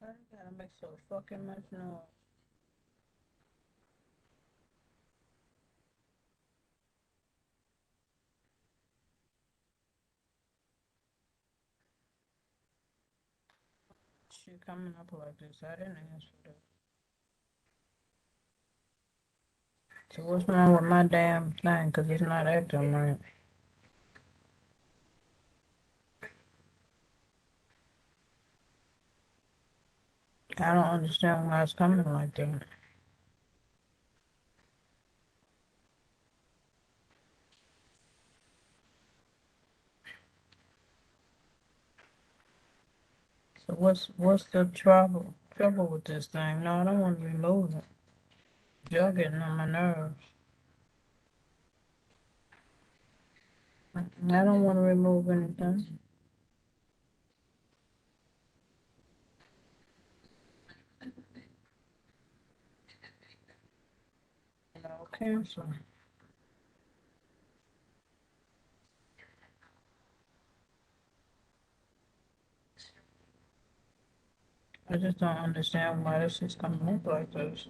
I gotta make so fucking much noise. Shit coming up like this. I didn't ask for that. So what's wrong with my damn thing? Cause it's not acting right. I don't understand why it's coming like that. So what's the trouble with this thing? No, I don't want to remove it. Y'all getting on my nerves. I don't want to remove anything. No, cancel. I just don't understand why this is coming up like this.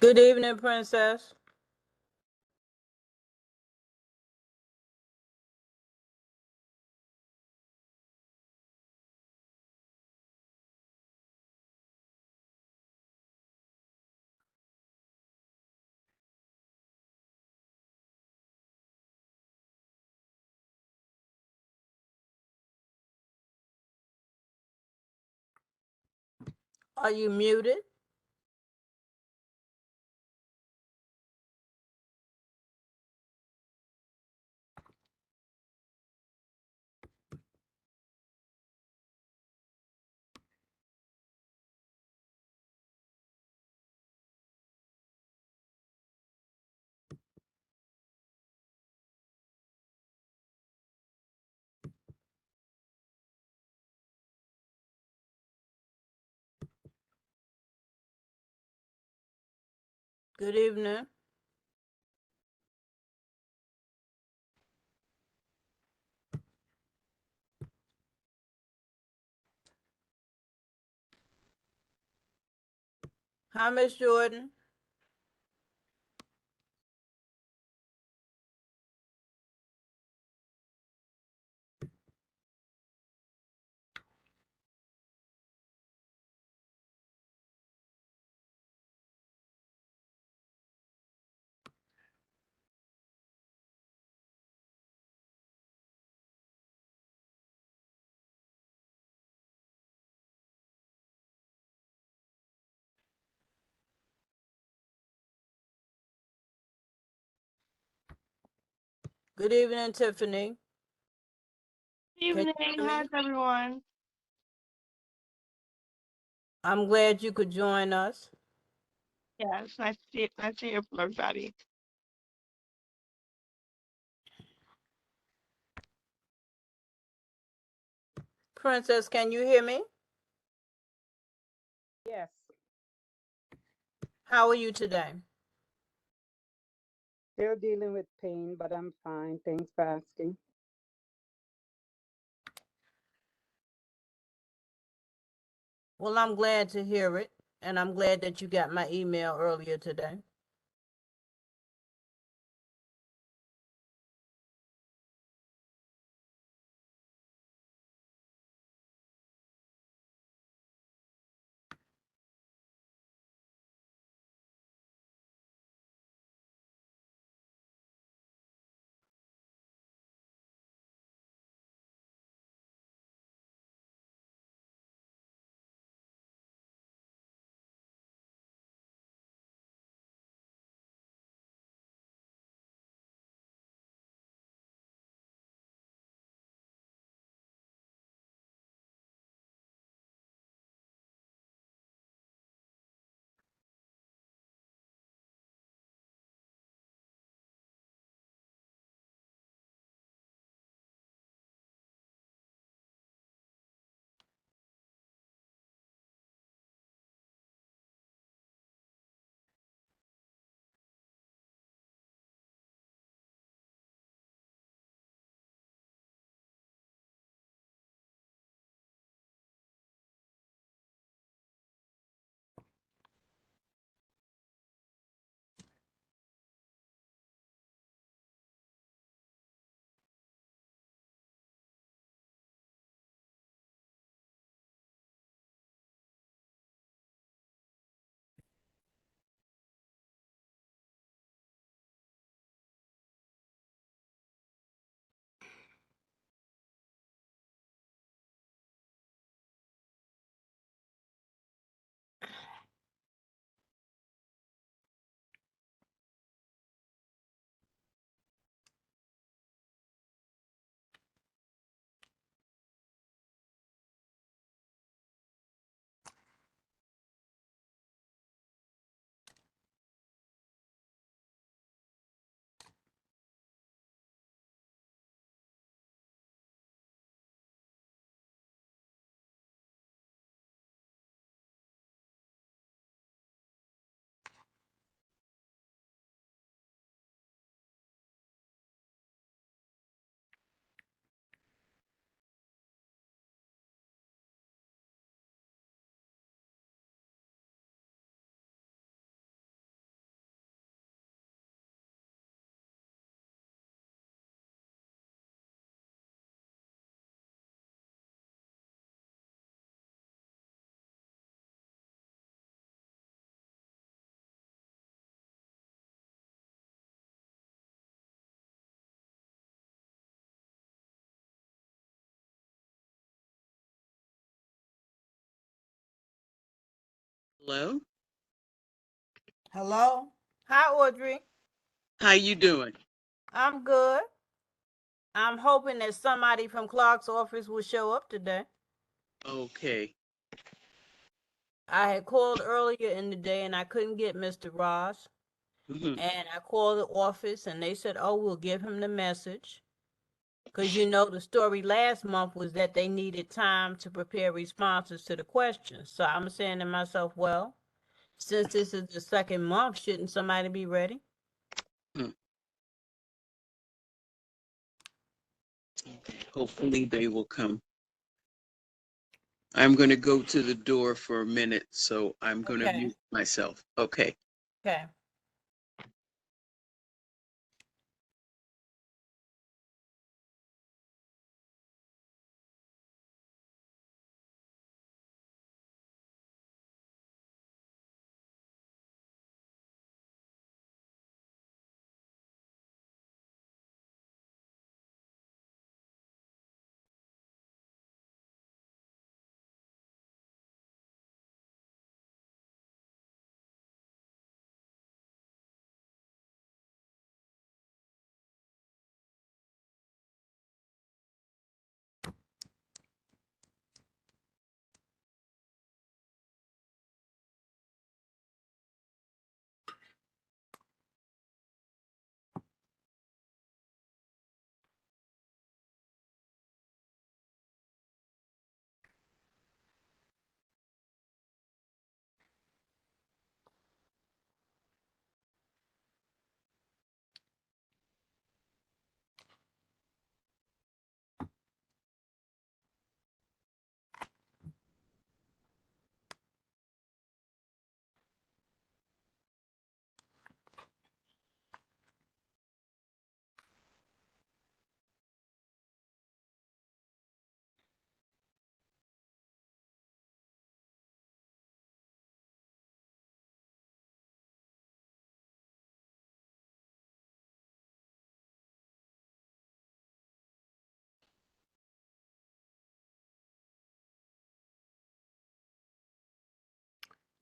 Good evening, Princess. Are you muted? Good evening. Hi, Miss Jordan. Good evening, Tiffany. Evening. How's everyone? I'm glad you could join us. Yeah, it's nice to hear from everybody. Princess, can you hear me? Yes, How are you today? still dealing with pain, but I'm fine. Thanks for asking. Well, I'm glad to hear it, and I'm glad that you got my email earlier today. Hello? Hello? Hi, Audrey. How you doing? I'm good. I'm hoping that somebody from Clark's office will show up today. Okay. I had called earlier in the day and I couldn't get Mr. Ross. Mhm. And I called the office and they said, oh, we'll give him the message. Because you know, the story last month was that they needed time to prepare responses to the questions. So I'm saying to myself, well, since this is the second month, shouldn't somebody be ready? Mm. Okay. Hopefully they will come. I'm going to go to the door for a minute, so I'm going to Okay. mute myself. Okay. Okay.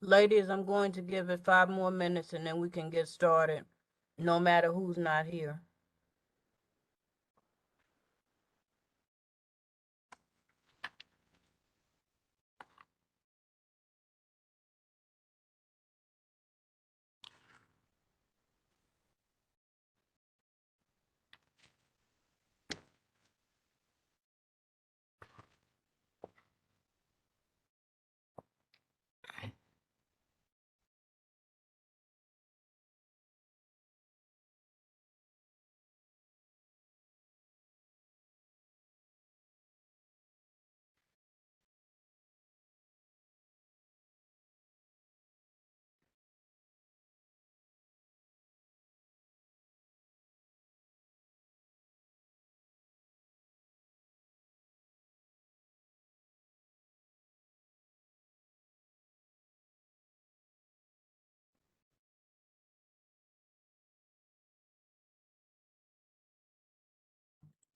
Ladies, I'm going to give it 5 more minutes and then we can get started, no matter who's not here.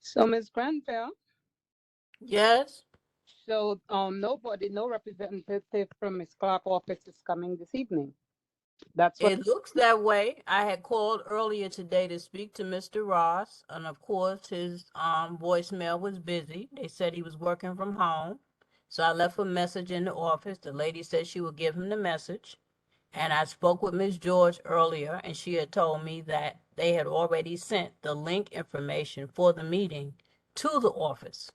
So, Ms. Granville, Yes, so nobody, no representative from Ms. Clark office is coming this evening. That's what. it looks that way. I had called earlier today to speak to Mr. Ross, and of course his voicemail was busy. They said he was working from home. So I left a message in the office. The lady said she would give him the message. And I spoke with Ms. George earlier, and she had told me that they had already sent the link information for the meeting to the office.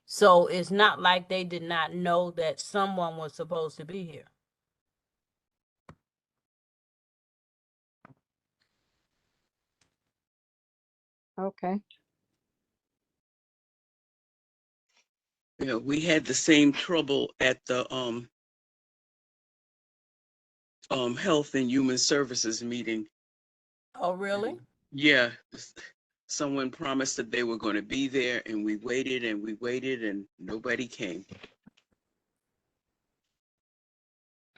So it's not like they did not know that someone was supposed to be here. Okay. You know, we had the same trouble at the Health and Human Services meeting. Oh, really? Yeah. Someone promised that they were going to be there, and we waited and nobody came.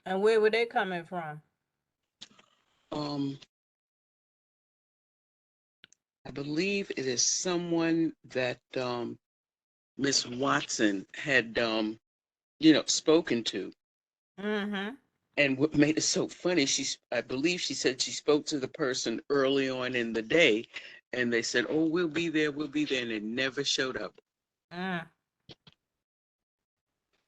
And where were they coming from? Um, I believe it is someone that Miss Watson had spoken to. Mm-hmm. And what made it so funny, I believe she said she spoke to the person early on in the day, and they said, "Oh, we'll be there, and it never showed up. Mm.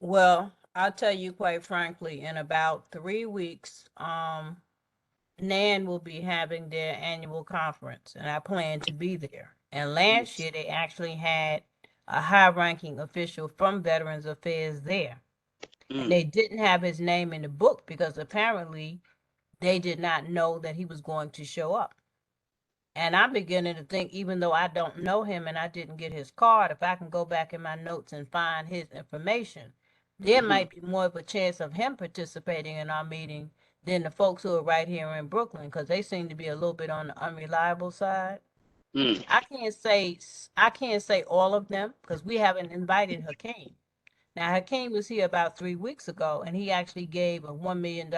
Well, I'll tell you quite frankly, in about 3 weeks, NAN will be having their annual conference, and I plan to be there. And last year, they actually had a high-ranking official from Veterans Affairs there. And Mm, they didn't have his name in the book because apparently they did not know that he was going to show up. And I'm beginning to think, even though I don't know him and I didn't get his card, if I can go back in my notes and find his information, there mhm, might be more of a chance of him participating in our meeting than the folks who are right here in Brooklyn, because they seem to be a little bit on the unreliable side. mm, I can't say all of them because we haven't invited Hakeem. Now Hakeem was here about 3 weeks ago, and he actually gave a $1 million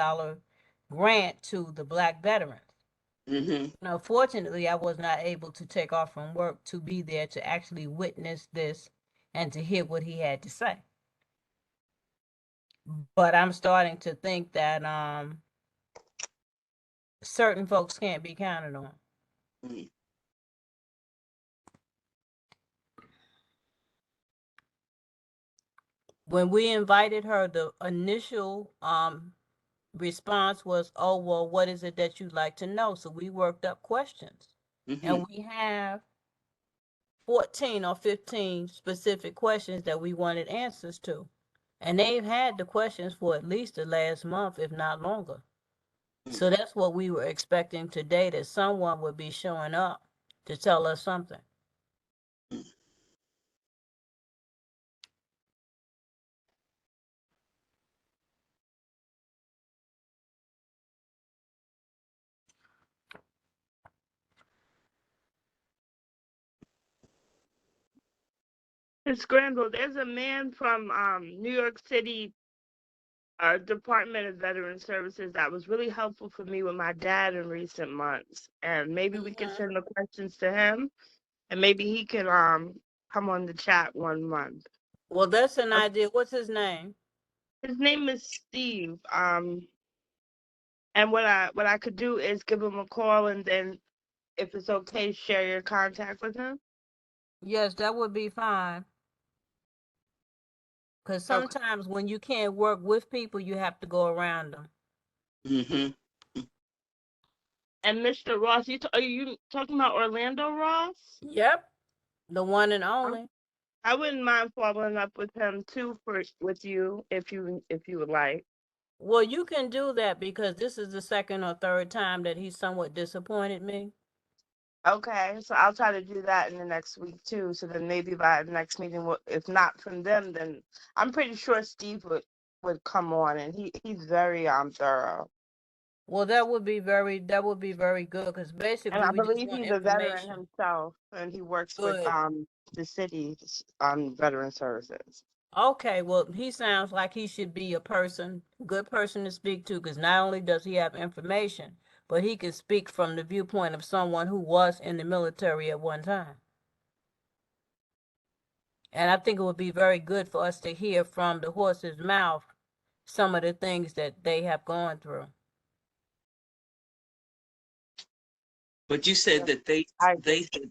grant to the Black veterans. mhm. Now, fortunately, I was not able to take off from work to be there to actually witness this and to hear what he had to say. But I'm starting to think that certain folks can't be counted on. Mm. When we invited her, the initial response was, "Oh, well, what is it that you'd like to know?" So we worked up questions. And Mhm. we have 14 or 15 specific questions that we wanted answers to. And they've had the questions for at least the last month, if not longer. So that's what we were expecting today, that someone would be showing up to tell us something. Miss Granville, there's a man from New York City Department of Veteran Services that was really helpful for me with my dad in recent months. And maybe we could send the questions to him and maybe he can come on the chat one month. Well, that's an idea. What's his name? His name is Steve. And what I could do is give him a call and then if it's okay, share your contact with him. Yes, that would be fine. Because Okay. sometimes when you can't work with people, you have to go around them. Mhm. And Mr. Ross, are you talking about Orlando Ross? Yep, the one and only. I wouldn't mind following up with him too with you if you would like. Well, you can do that because this is the second or third time that he somewhat disappointed me. Okay, so I'll try to do that in the next week too. So then maybe by the next meeting, if not from them, then I'm pretty sure Steve would come on, and he's very thorough, Well, that would be very good because and basically I we just believe want he's a veteran information. himself, and he works with Good. the city on veteran services. Okay, well, he sounds like he should be a good person to speak to, because not only does he have information, but he can speak from the viewpoint of someone who was in the military at one time. And I think it would be very good for us to hear from the horse's mouth some of the things that they have gone through. But you said Yeah, that I they said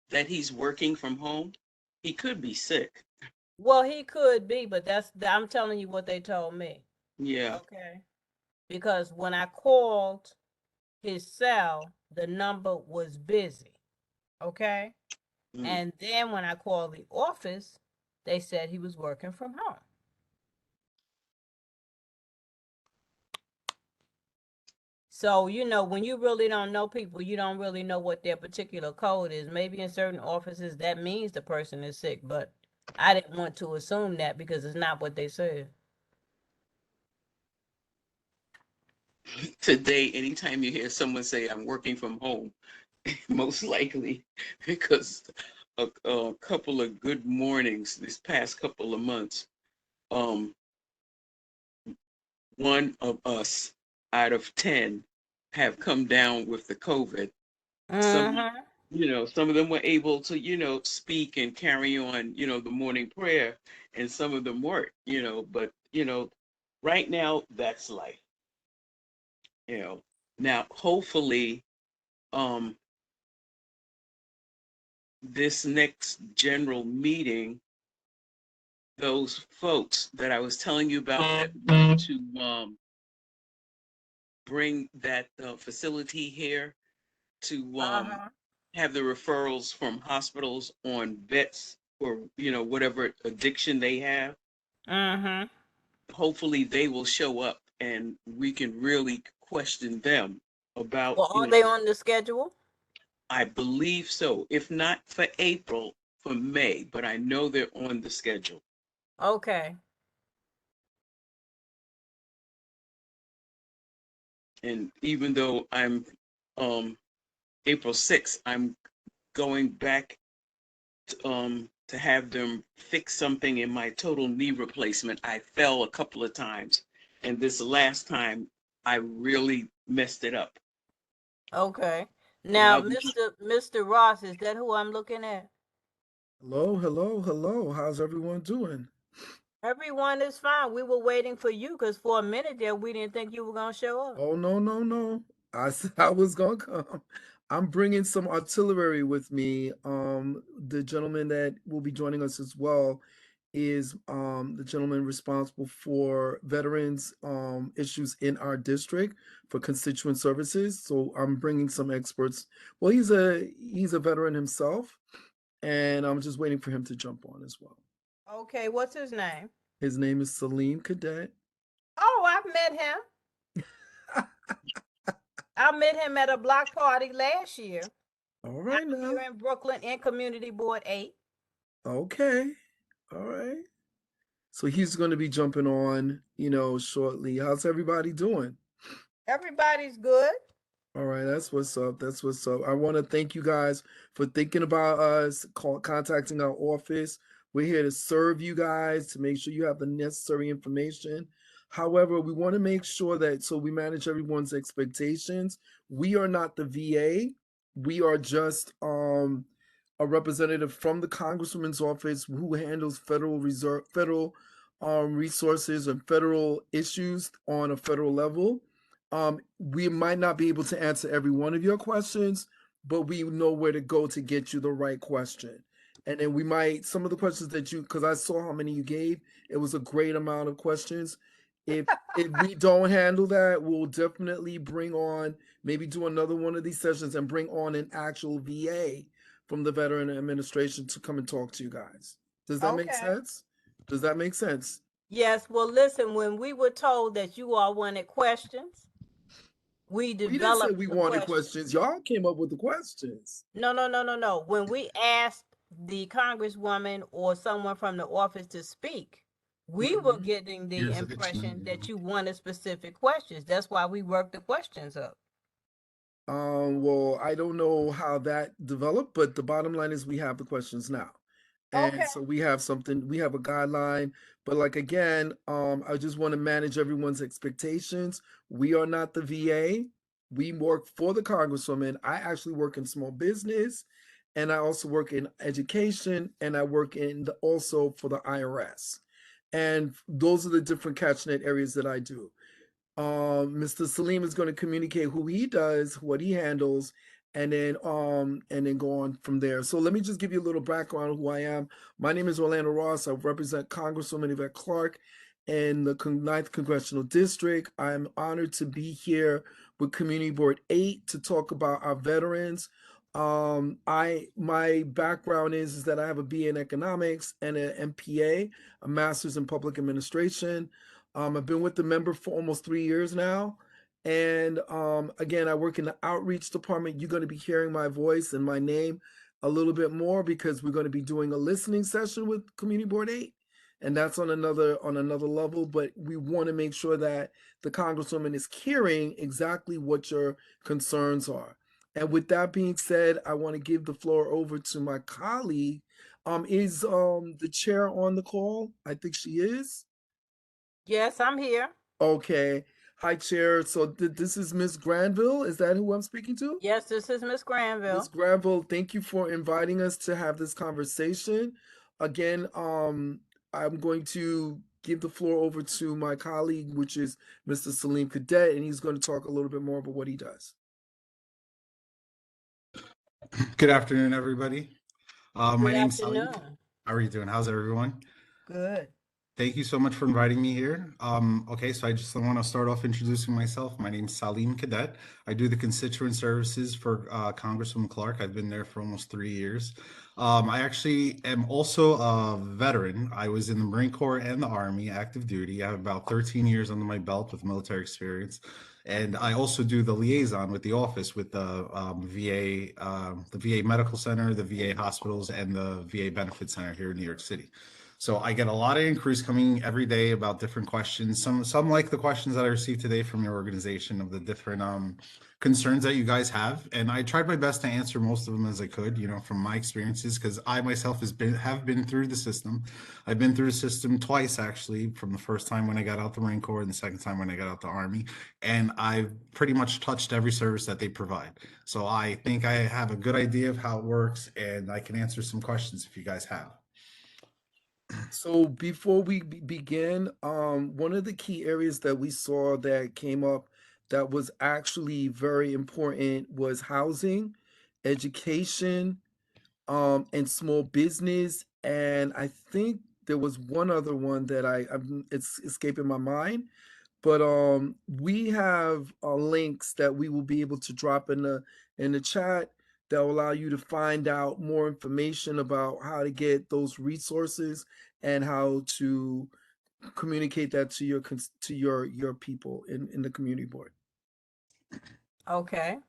that he's working from home. He could be sick. Well, he could be, but I'm telling you what they told me. Yeah. Okay. Because when I called his cell, the number was busy. Okay. Mm. And then when I called the office, they said he was working from home. So, when you really don't know people, you don't really know what their particular code is. Maybe in certain offices that means the person is sick, but I didn't want to assume that because it's not what they said. Today, anytime you hear someone say, "I'm working from home," most likely because a couple of good mornings this past couple of months, um, one of us out of 10 have come down with the COVID. Some, Mm-hmm. some of them were able to, speak and carry on, the morning prayer, and some of them weren't, but, right now, that's life. You know, now hopefully, um, this next general meeting, those folks that I was telling you about that want to bring that facility here to Uh-huh. have the referrals from hospitals on vets or whatever addiction they have. Mm-hmm. Hopefully they will show up and we can really question them about, Well, are they on the schedule? I believe so. If not for April, for May, but I know they're on the schedule. Okay. And even though I'm April 6th, I'm going back to have them fix something in my total knee replacement. I fell a couple of times, and this last time I really messed it up. Okay. And Now, I'll be Mr. Ross, is that who I'm looking at? Hello, hello, hello. How's everyone doing? Everyone is fine. We were waiting for you because for a minute there, we didn't think you were going to show up. Oh, no, no, no. I said I was gonna come. I'm bringing some artillery with me. The gentleman that will be joining us as well is the gentleman responsible for veterans issues in our district for constituent services. So I'm bringing some experts. Well, he's a veteran himself, and I'm just waiting for him to jump on as well. Okay, what's his name? His name is Salim Cadet. Oh, I've met him. I met him at a block party last year. All right I'm now. here in Brooklyn in Community Board 8. Okay. All right. So he's going to be jumping on, shortly. How's everybody doing? Everybody's good. All right, that's what's up. That's what's up. I want to thank you guys for thinking about us, contacting our office. We're here to serve you guys, to make sure you have the necessary information. However, we want to make sure that so we manage everyone's expectations. We are not the VA. We are just a representative from the Congresswoman's office who handles federal resources and federal issues on a federal level. We might not be able to answer every one of your questions, but we know where to go to get you the right question. And then we might, some of the questions that because I saw how many you gave, it was a great amount of questions. If we don't handle that, we'll definitely maybe do another one of these sessions and bring on an actual VA from the Veteran Administration to come and talk to you guys. Does that make Okay. sense? Does that make sense? Yes, well, listen, when we were told that you all wanted questions, we We didn't say developed we the wanted questions. questions. Y'all came up with the questions. No. When we asked the Congresswoman or someone from the office to speak, we were getting the impression that you wanted specific questions. That's why we worked the questions up. Well, I don't know how that developed, but the bottom line is we have the questions now. And Okay. so we have a guideline, but like again, I just want to manage everyone's expectations. We are not the VA. We work for the Congresswoman. I actually work in small business, and I also work in education, and I work also for the IRS. And those are the different catchnet areas that I do. Mr. Salim is going to communicate who he does, what he handles, and then go on from there. So let me just give you a little background on who I am. My name is Orlando Ross. I represent Congresswoman Yvette Clarke in the 9th Congressional District. I'm honored to be here with Community Board 8 to talk about our veterans. My background is that I have a BA in economics and an MPA, a master's in public administration. I've been with the member for almost 3 years now. And again, I work in the outreach department. You're going to be hearing my voice and my name a little bit more because we're going to be doing a listening session with Community Board 8. And that's on another level. But we want to make sure that the Congresswoman is hearing exactly what your concerns are. And with that being said, I want to give the floor over to my colleague. Is the chair on the call? I think she is. Yes, I'm here. Okay. Hi, Chair. So this is Miss Granville. Is that who I'm speaking to? Yes, this is Miss Granville. Miss Granville, thank you for inviting us to have this conversation. Again, I'm going to give the floor over to my colleague, which is Mr. Salim Cadet, and he's going to talk a little bit more about what he does. Good afternoon, everybody. My Good name's Salim. afternoon. How are you doing? How's everyone? Good. Thank you so much for inviting me here. Okay, so I just want to start off introducing myself. My name's Salim Cadet. I do the constituent services for Congresswoman Clark. I've been there for almost 3 years. I actually am also a veteran. I was in the Marine Corps and the Army, active duty. I have about 13 years under my belt with military experience. And I also do the liaison with the office with the VA Medical Center, the VA hospitals, and the VA Benefit Center here in New York City. So I get a lot of inquiries coming every day about different questions. Some like the questions that I received today from your organization of the different concerns that you guys have, and I tried my best to answer most of them as I could, you know, from my experiences, because I myself have been through the system. I've been through the system twice, actually, from the first time when I got out the Marine Corps and the second time when I got out the Army, and I've pretty much touched every service that they provide. So I think I have a good idea of how it works, and I can answer some questions if you guys have. So before we begin, one of the key areas that we saw that came up that was actually very important was housing, education, and small business. And I think there was one other one that it's escaping my mind. But we have links that we will be able to drop in the chat that will allow you to find out more information about how to get those resources and how to communicate that to your people in the community board. Okay.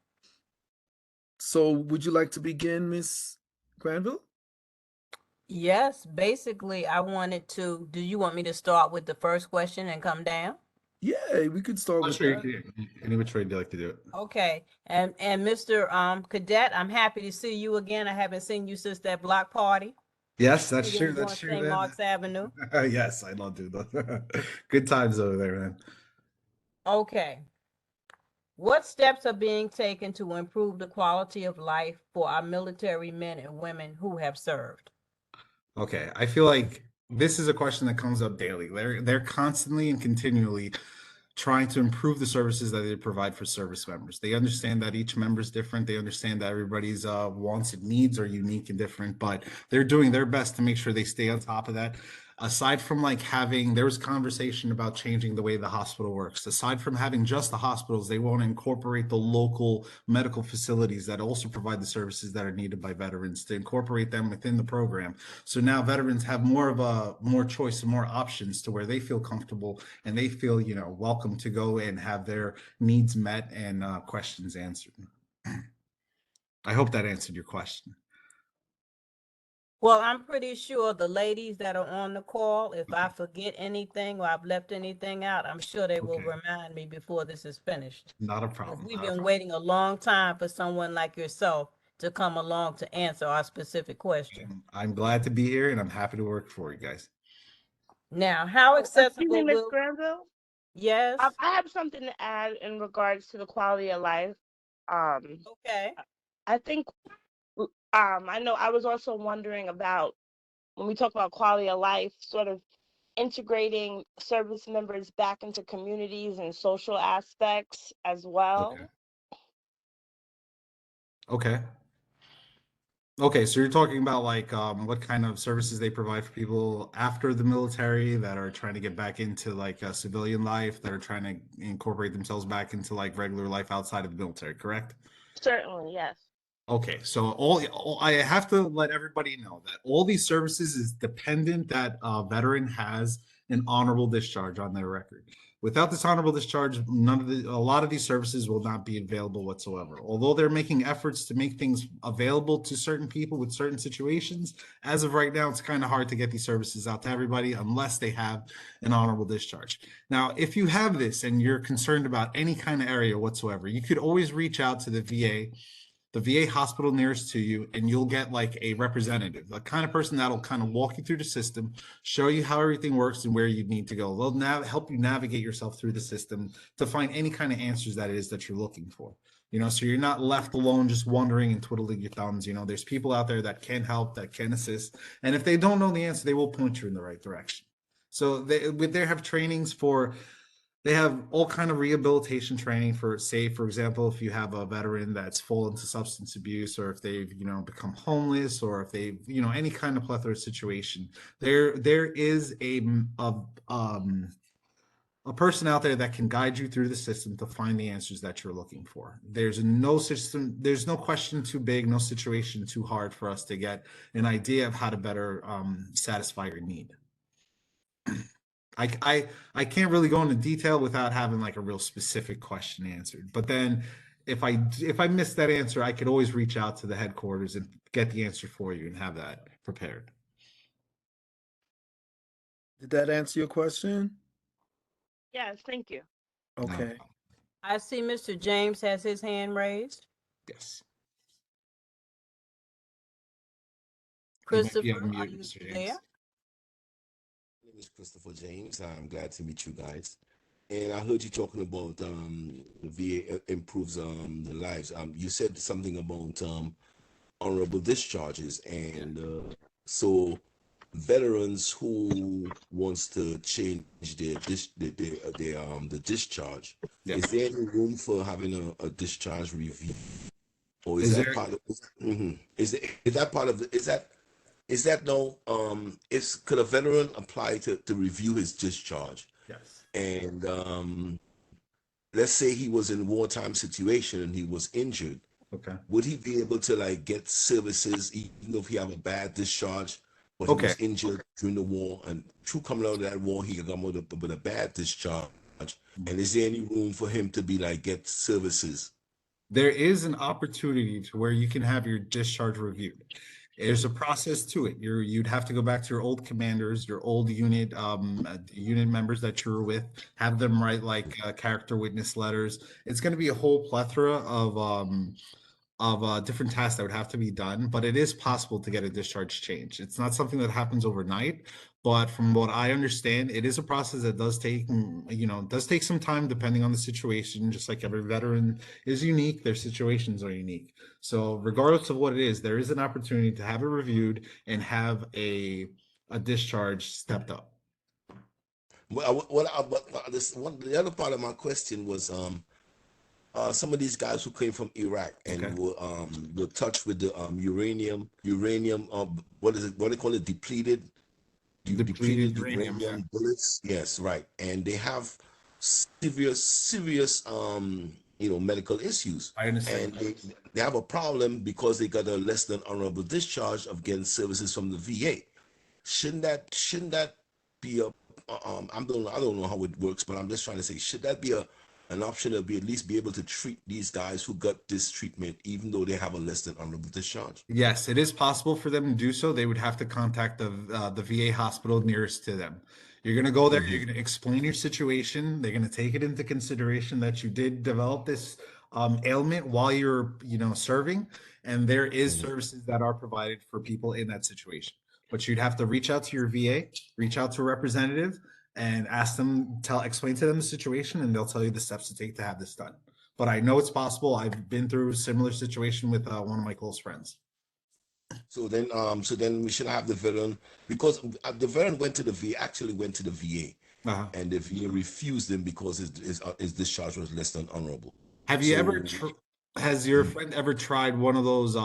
So would you like to begin, Miss Granville? Yes, basically, I wanted to, do you want me to start with the first question and come down? Yeah, we could start with that. Any which way do you like to do it? Okay, and Mr. Cadet, I'm happy to see you again. I haven't seen you since that block party. Yes, that's We true. were on That's true. St. man. Mark's Avenue. Yes, I love doing those. Good times over there, man. Okay. What steps are being taken to improve the quality of life for our military men and women who have served? Okay, I feel like this is a question that comes up daily. They're constantly and continually trying to improve the services that they provide for service members. They understand that each member is different. They understand that everybody's wants and needs are unique and different, but they're doing their best to make sure they stay on top of that. Aside from like there was conversation about changing the way the hospital works. Aside from having just the hospitals, they want to incorporate the local medical facilities that also provide the services that are needed by veterans, to incorporate them within the program. So now veterans have more choice and more options to where they feel comfortable and they feel, you know, welcome to go and have their needs met and questions answered. I hope that answered your question. Well, I'm pretty sure the ladies that are on the call, if I forget anything or I've left anything out, I'm sure they will Okay. remind me before this is finished. Not a 'Cause problem. we've not a been problem. waiting a long time for someone like yourself to come along to answer our specific question. I'm glad to be here and I'm happy to work for you guys. Now, how Excuse me, accessible Ms. will, Granville. yes, I have something to add in regards to the quality of life. okay, I think I know I was also wondering about when we talk about quality of life, sort of integrating service members back into communities and social aspects as well. Okay. Okay, so you're talking about like what kind of services they provide for people after the military that are trying to get back into like civilian life, that are trying to incorporate themselves back into like regular life outside of the military, correct? Certainly, yes. Okay, so I have to let everybody know that all these services is dependent that a veteran has an honorable discharge on their record. Without this honorable discharge, a lot of these services will not be available whatsoever. Although they're making efforts to make things available to certain people with certain situations, as of right now, it's kind of hard to get these services out to everybody unless they have an honorable discharge. Now, if you have this and you're concerned about any kind of area whatsoever, you could always reach out to the VA hospital nearest to you, and you'll get like a representative, the kind of person that'll kind of walk you through the system, show you how everything works and where you need to go. They'll help you navigate yourself through the system to find any kind of answers that it is that you're looking for. You know, so you're not left alone just wondering and twiddling your thumbs. You know, there's people out there that can help, that can assist. And if they don't know the answer, they will point you in the right direction. So they have trainings for, they have all kind of rehabilitation training for, say, for example, if you have a veteran that's fallen into substance abuse, or if they've, become homeless, or if they've, any kind of plethora situation, there is a person out there that can guide you through the system to find the answers that you're looking for. There's no system, there's no question too big, no situation too hard for us to get an idea of how to better satisfy your need. I can't really go into detail without having like a real specific question answered. But then if I miss that answer, I could always reach out to the headquarters and get the answer for you and have that prepared. Did that answer your question? Yes, thank you. Okay. I see Mr. James has his hand raised. Yes. You might be Christopher, on are mute, you Mr. James. there? My name is Christopher James. I'm glad to meet you guys. And I heard you talking about the VA improves the lives. You said something about honorable discharges, and so veterans who wants to change the discharge, Yeah. is there any room for having a discharge review, or is Is that there- part of? Is that part of the? Is that no? Could a veteran apply to review his discharge? Yes. And let's say he was in a wartime situation and he was injured, Okay. would he be able to like get services even if he have a bad discharge, but Okay. he was injured during the war, and through coming out of that war he got with a bad discharge? And is there any room for him to be like get services? There is an opportunity to where you can have your discharge reviewed. There's a process to it. You'd have to go back to your old commanders, your old unit, unit members that you were with, have them write like character witness letters. It's going to be a whole plethora of different tasks that would have to be done, but it is possible to get a discharge change. It's not something that happens overnight, but from what I understand, it is a process that does take some time depending on the situation. Just like every veteran is unique, their situations are unique. So regardless of what it is, there is an opportunity to have it reviewed and have a discharge stepped up. The other part of my question was some of these guys who came from Iraq and Okay. were touched with the uranium, what is it? What do they call it? Depleted Uranium, yeah. bullets. Yes, right. And they have serious medical issues. I understand. And they have a problem because they got a less than honorable discharge of getting services from the VA. Shouldn't that be a I don't know how it works, but I'm just trying to say, should that be an option to at least be able to treat these guys who got this treatment, even though they have a less than honorable discharge? Yes, it is possible for them to do so. They would have to contact the VA hospital nearest to them. You're going to go there, you're going to explain your situation. They're going to take it into consideration that you did develop this ailment while you're, serving, and there is services that are provided for people in that situation. But you'd have to reach out to your VA, reach out to a representative, and ask them, explain to them the situation, and they'll tell you the steps to take to have this done. But I know it's possible. I've been through a similar situation with one of my close friends. So then we should have the veteran, because the veteran went to the VA, Uh-huh. and the VA refused him because his discharge was less than honorable. Have you So- ever has your friend ever tried one of those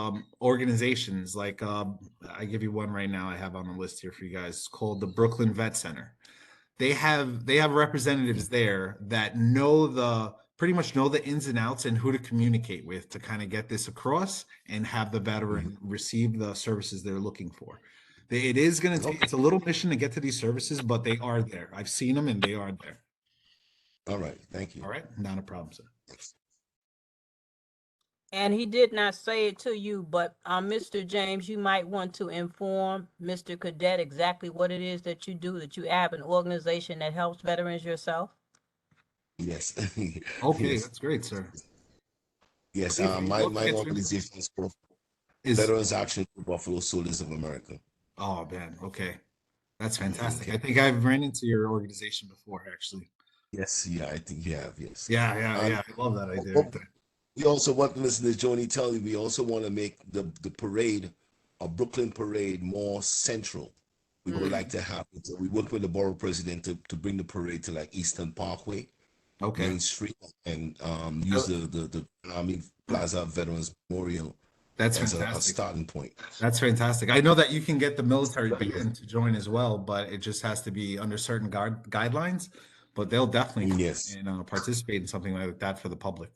organizations? Like I give you one right now. I have on the list here for you guys. It's called the Brooklyn Vet Center. They have representatives there that pretty much know the ins and outs and who to communicate with to kind of get this across and have the veteran receive the services they're looking for. It is going to take, it's a little mission to get to these services, but they are there. I've seen them and they are there. All right, thank you. All right, not a problem, sir. And he did not say it to you, but Mr. James, you might want to inform Mr. Cadet exactly what it is that you do, that you have an organization that helps veterans yourself. Yes. Okay, Yes. that's great, sir. Yes. Please, My we'll get to- organization is called Is Veterans Action for Buffalo Soldiers of America. Oh man, okay. That's fantastic. I think I've ran into your organization before, actually. Yes, yeah, I think you have. Yes. Yeah. I love that idea. We also want, Mr. Joni tell you, we also want to make the parade, a Brooklyn parade, more central. We would like to have it. We work with the borough president to bring the parade to like Eastern Parkway, Okay. Main Street, and use the Army Plaza Veterans Memorial That's as a fantastic. starting point. That's fantastic. I know that you can get the military band to join as well, but it just has to be under certain guidelines. But they'll definitely come Yes. and participate in something like that for the public.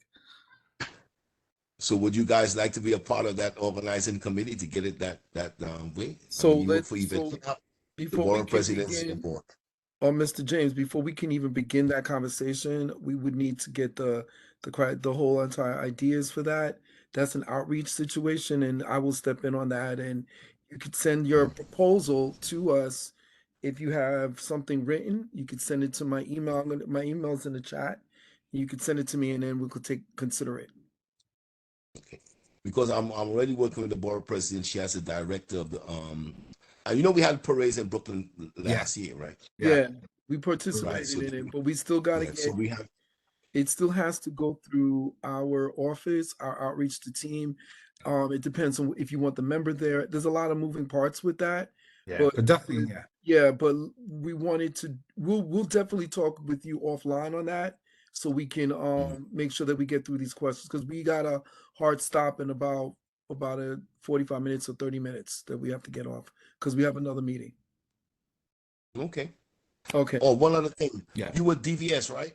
So would you guys like to be a part of that organizing committee to get it that way? So you work let's- for Yvette so Clark, the Before we borough can president's begin, board. Mr. James, before we can even begin that conversation, we would need to get the whole entire ideas for that. That's an outreach situation, and I will step in on that. And you could send your proposal to us. If you have something written, you could send it to my email. My email's in the chat. You could send it to me, and then we could consider it. Okay. Because I'm already working with the borough president. She has a director of the you know we had parades in Brooklyn last year, right? Yeah, we participated so in it, but we still got to Yeah, get. so we have It still has to go through our office, our outreach to team. It depends on if you want the member there. There's a lot of moving parts with that. Yeah, but definitely, yeah. Yeah, but we wanted to. We'll definitely talk with you offline on that, so we can make sure that we get through these questions, because we got a hard stop in about a 45 minutes or 30 minutes that we have to get off, because we have another meeting. okay. Okay. Oh, one other thing. Yeah. You were DVS, right?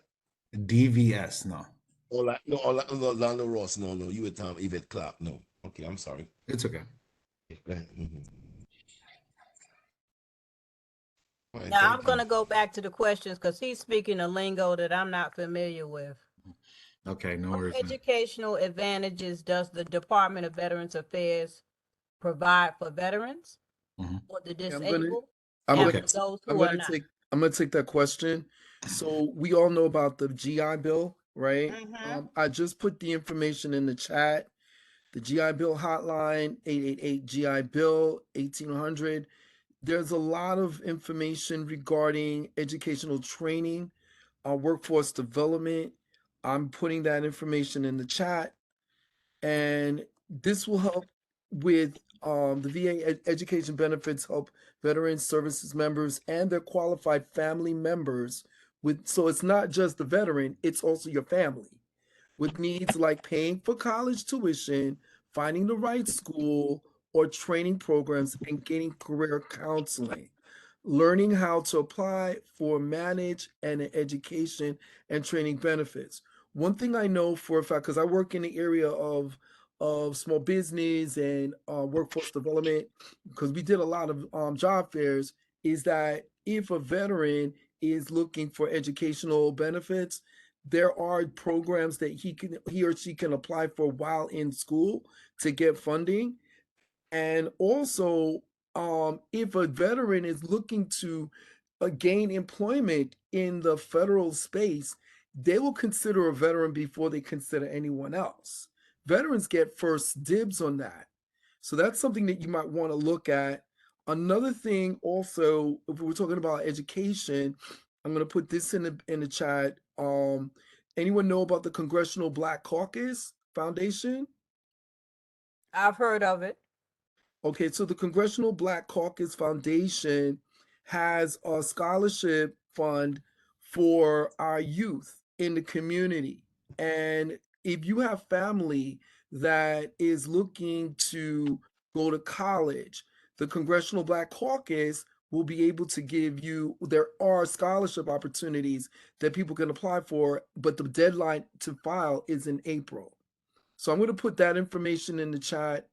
DVS, no. Orlando Ross. No, you were Yvette Clark. No. Okay, I'm sorry. It's okay. Go ahead. All right, Now, thank I'm you. going to go back to the questions because he's speaking a lingo that I'm not familiar with. Okay, no What worries. man. educational advantages does the Department of Veterans Affairs provide for veterans Mhm. or the I'm gonna- disabled I'm and gonna for those I'm who are gonna not? I'm gonna take that question. So we all know about the GI Bill, right? Mhm. I just put the information in the chat. The GI Bill hotline, 888 GI Bill 1800. There's a lot of information regarding educational training, workforce development. I'm putting that information in the chat, and this will help with the VA education benefits, help veteran services members and their qualified family members with. So it's not just the veteran, it's also your family with needs like paying for college tuition, finding the right school or training programs, and getting career counseling, learning how to apply for, manage, and education and training benefits. One thing I know for a fact, because I work in the area of small business and workforce development, because we did a lot of job fairs, is that if a veteran is looking for educational benefits, there are programs that he or she can apply for while in school to get funding. And also, if a veteran is looking to gain employment in the federal space, they will consider a veteran before they consider anyone else. Veterans get first dibs on that. So that's something that you might want to look at. Another thing also, if we're talking about education, I'm going to put this in the chat. Anyone know about the Congressional Black Caucus Foundation? I've heard of it. Okay, so the Congressional Black Caucus Foundation has a scholarship fund for our youth in the community. And if you have family that is looking to go to college, the Congressional Black Caucus will be able to give you, there are scholarship opportunities that people can apply for, but the deadline to file is in April. So I'm going to put that information in the chat.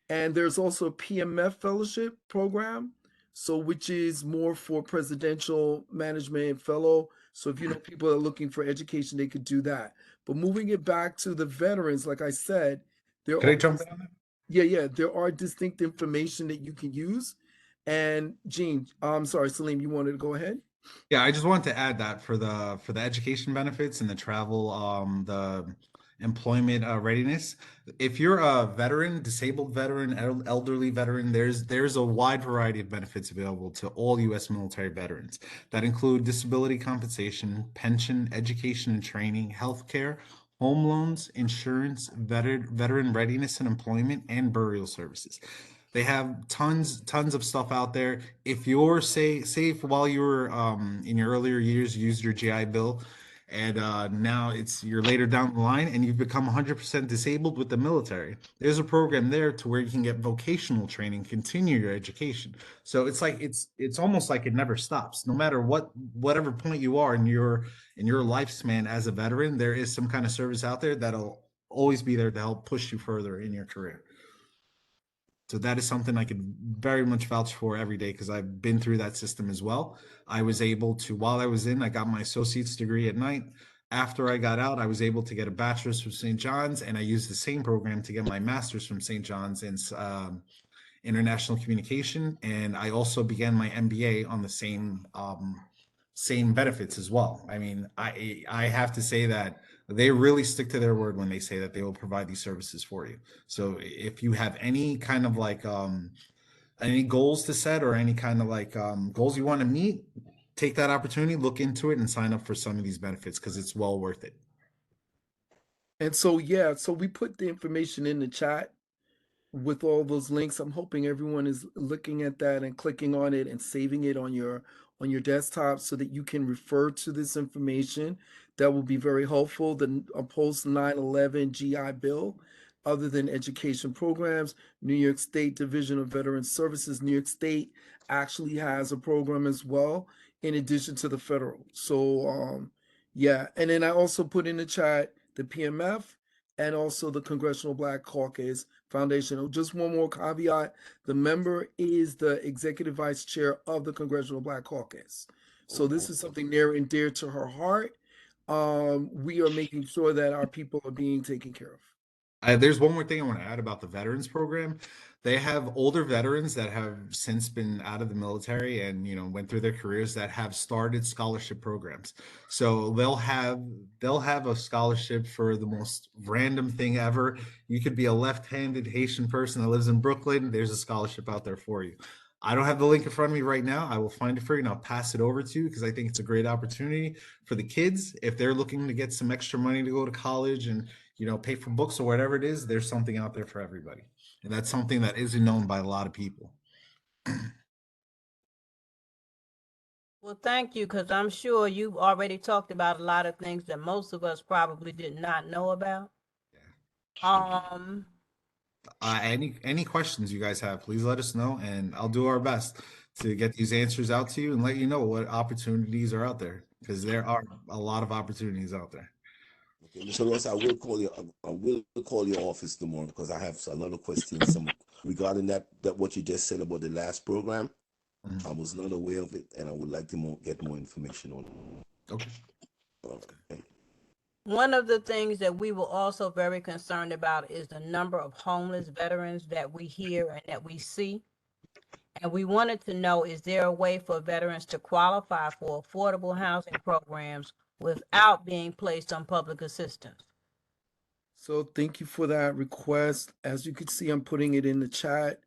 And there's also a PMF fellowship program, so which is more for presidential management fellow. So if you know people are looking for education, they could do that. But moving it back to the veterans, like I said, there Could I are jump in on that? yeah, there are distinct information that you can use. And Gene, I'm sorry, Salim, you wanted to go ahead? Yeah, I just wanted to add that for the education benefits and the travel, the employment readiness. If you're a veteran, disabled veteran, elderly veteran, there's a wide variety of benefits available to all U.S. military veterans that include disability compensation, pension, education and training, healthcare, home loans, insurance, veteran readiness and employment, and burial services. They have tons of stuff out there. If you're say if while you were in your earlier years you used your GI Bill, and now you're later down the line and you've become 100% disabled with the military. There's a program there to where you can get vocational training, continue your education. So it's like it's almost like it never stops. No matter whatever point you are in your lifespan as a veteran, there is some kind of service out there that'll always be there to help push you further in your career. So that is something I could very much vouch for every day because I've been through that system as well. I was able to, while I was in, I got my associate's degree at night. After I got out, I was able to get a bachelor's from St. John's, and I used the same program to get my master's from St. John's in international communication. And I also began my MBA on the same benefits as well. I mean, I have to say that they really stick to their word when they say that they will provide these services for you. So if you have any kind of like any goals to set or any kind of like goals you want to meet, take that opportunity, look into it, and sign up for some of these benefits because it's well worth it. And so, yeah, so we put the information in the chat with all those links. I'm hoping everyone is looking at that and clicking on it and saving it on your desktop so that you can refer to this information. That will be very helpful. The post 9/11 GI Bill, other than education programs, New York State Division of Veteran Services, New York State actually has a program as well, in addition to the federal. So, yeah. And then I also put in the chat the PMF and also the Congressional Black Caucus Foundation. Oh, just one more caveat. The member is the executive vice chair of the Congressional Black Caucus. So this is something near and dear to her heart. We are making sure that our people are being taken care of. There's one more thing I want to add about the veterans program. They have older veterans that have since been out of the military and went through their careers that have started scholarship programs. So they'll have a scholarship for the most random thing ever. You could be a left-handed Haitian person that lives in Brooklyn. There's a scholarship out there for you. I don't have the link in front of me right now. I will find it for you and I'll pass it over to you because I think it's a great opportunity for the kids if they're looking to get some extra money to go to college and pay for books or whatever it is. There's something out there for everybody. And that's something that isn't known by a lot of people. Well, thank you, because I'm sure you've already talked about a lot of things that most of us probably did not know about. Any questions you guys have, please let us know, and I'll do our best to get these answers out to you and let you know what opportunities are out there, because there are a lot of opportunities out there. Okay, Mr. Ross, I will call your office tomorrow because I have a lot of questions regarding that what you just said about the last program. Mhm. I was not aware of it, and I would like to get more information on it. Okay. Okay. One of the things that we were also very concerned about is the number of homeless veterans that we hear and that we see. And we wanted to know, is there a way for veterans to qualify for affordable housing programs without being placed on public assistance? So thank you for that request. As you can see, I'm putting it in the chat.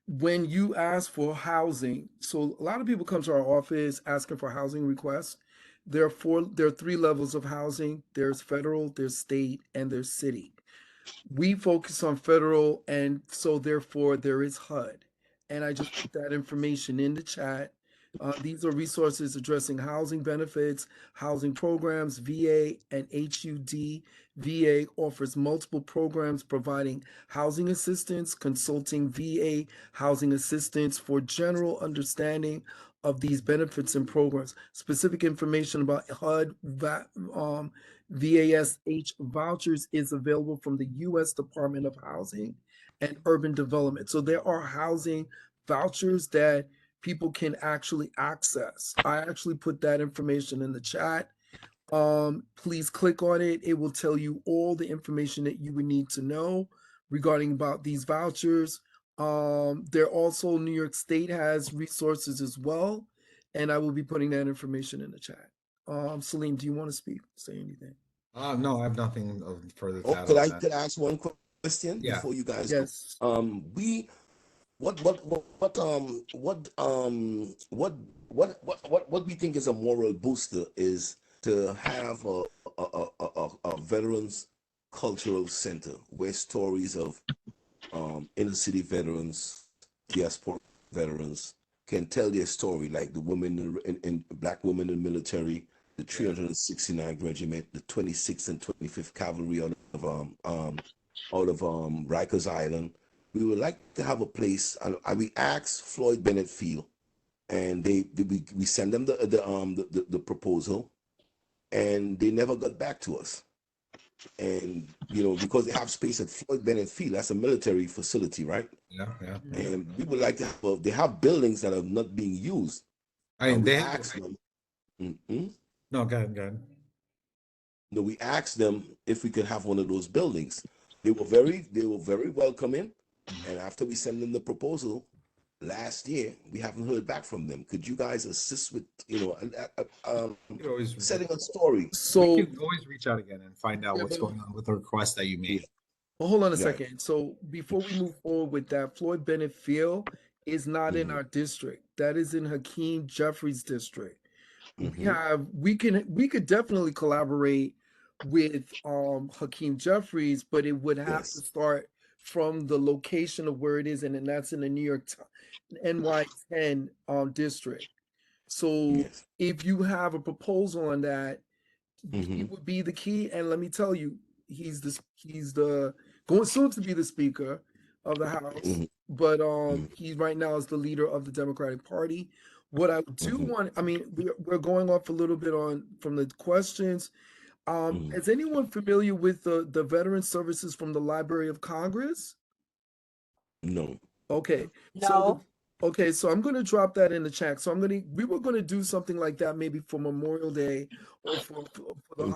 When you ask for housing, so a lot of people come to our office asking for housing requests. There are 3 levels of housing. There's federal, there's state, and there's city. We focus on federal, and so therefore there is HUD. And I just put that information in the chat. These are resources addressing housing benefits, housing programs, VA, and HUD. VA offers multiple programs providing housing assistance, consulting VA housing assistance for general understanding of these benefits and programs. Specific information about HUD, VASH vouchers is available from the U.S. Department of Housing and Urban Development. So there are housing vouchers that people can actually access. I actually put that information in the chat. Please click on it. It will tell you all the information that you would need to know regarding about these vouchers. There also, New York State has resources as well, and I will be putting that information in the chat. Salim, do you want to say anything? No, I have nothing further to add Could on I that. ask one question Yeah. before you guys? Yes. What we think is a moral booster is to have a veterans cultural center where stories of inner city veterans, diaspora veterans can tell their story, like the women in black women in the military, the 369th Regiment, the 26th and 25th Cavalry out of Rikers Island. We would like to have a place, and we asked Floyd Bennett Field, and we send them the proposal, and they never got back to us. And because they have space at Floyd Bennett Field, that's a military facility, right? Yeah, yeah. And we would like to have, they have buildings that are not being used. I mean, And we they have. asked them, Mhm. No, go ahead, go ahead. No, we asked them if we could have one of those buildings. They were very welcoming. And after we sent them the proposal last year, we haven't heard back from them. Could you guys assist with, You could always, setting a story? we So can always reach out again and find out Yeah, what's but- going on with the request that you made. well, hold on a Right. second. So before we move forward with that, Floyd Bennett Field is not in Mhm. our district. That is in Hakeem Jeffries district. Mhm. We could definitely collaborate with Hakeem Jeffries, but it would have to Yes. start from the location of where it is, and that's in the NY10 district. So Yes. if you have a proposal on that, he Mhm. would be the key. And let me tell you, he's the going soon to be the Speaker of the House, Mhm. but Mhm. he right now is the leader of the Democratic Party. What I do Mhm. want, I mean, we're going off a little bit from the questions. Mhm. Is anyone familiar with the veteran services from the Library of Congress? No. Okay, No. so okay, so I'm gonna drop that in the chat. So we were gonna do something like that maybe for Memorial Day or for the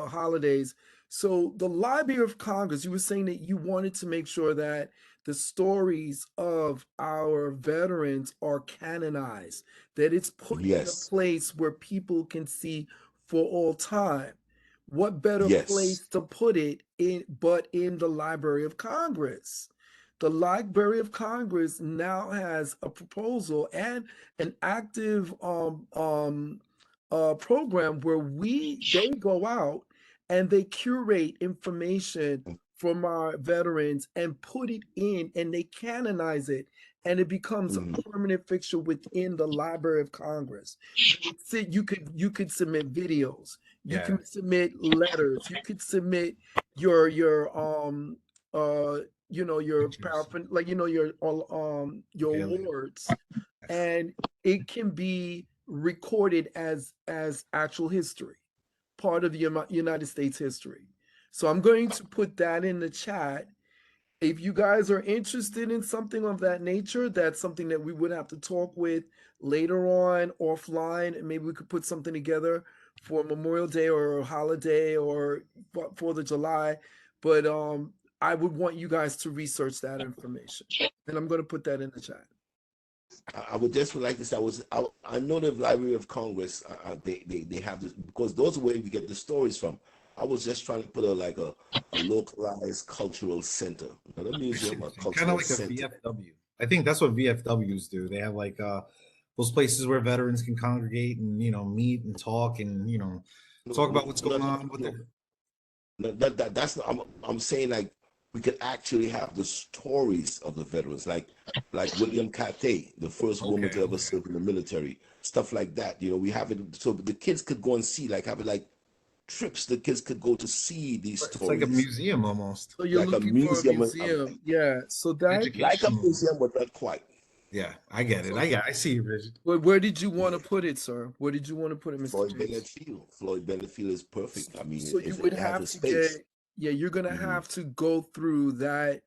holidays. So the Library of Congress, you were saying that you wanted to make sure that the stories of our veterans are canonized, that it's put in a Yes. place where people can see for all time. What better Yes. place to put it in but in the Library of Congress? The Library of Congress now has a proposal and an active program where they go out and they curate information from our veterans and put it in, and they canonize it, and it becomes a Mhm. permanent fixture within the Library of Congress. You could submit videos, you Yeah. can submit letters, you could submit your your Pictures. paraffin, like your Okay, like- awards, and it can be recorded as actual history, part of the United States history. So I'm going to put that in the chat. If you guys are interested in something of that nature, that's something that we would have to talk with later on offline, and maybe we could put something together for Memorial Day or a holiday or 4th of July. But I would want you guys to research that information, and I'm going to put that in the chat. I would just like to say I know the Library of Congress. They have this because those are where we get the stories from. I was just trying to put a localized cultural center, not a museum, a Kind of cultural like a center. VFW. I think that's what VFWs do. They have like those places where veterans can congregate and meet and talk and talk about what's going on with their. That's not, I'm saying like we could actually have the stories of the veterans, like William Cathay, the first woman to Okay, ever okay. serve in the military, stuff like that. We have it so the kids could go and see, like have it like trips. The kids could go to see these It's stories. like a museum almost. So you're Like a looking for a museum, museum, yeah. So that like a Educational. museum, but not quite. Yeah, I get it. I see you, Richard. where did you want to put it, sir? Where did you want to put it, Mr. Floyd James? Bennett Field. Floyd Bennett Field is perfect. I mean, So you would it has have a to space. you're gonna Mhm. have to go through that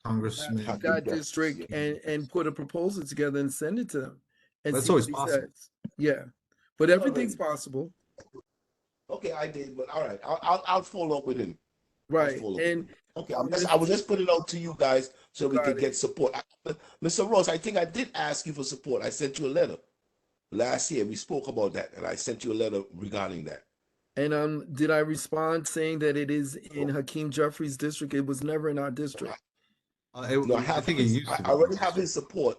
Congressman. Have that to- district and put a proposal together and send it to them and That's see what always he possible. says. Yeah, but everything's possible, Okay, I did, but all right, I'll follow up with him. right? follow. And Okay, I will just put it out to you guys so we Got can it. get support. Mr. Ross, I think I did ask you for support. I sent you a letter last year. We spoke about that, and I sent you a letter regarding that. did I respond saying that it is in Hakeem Jeffries' district? It was never in our district. No, I think it used to. I already have his support.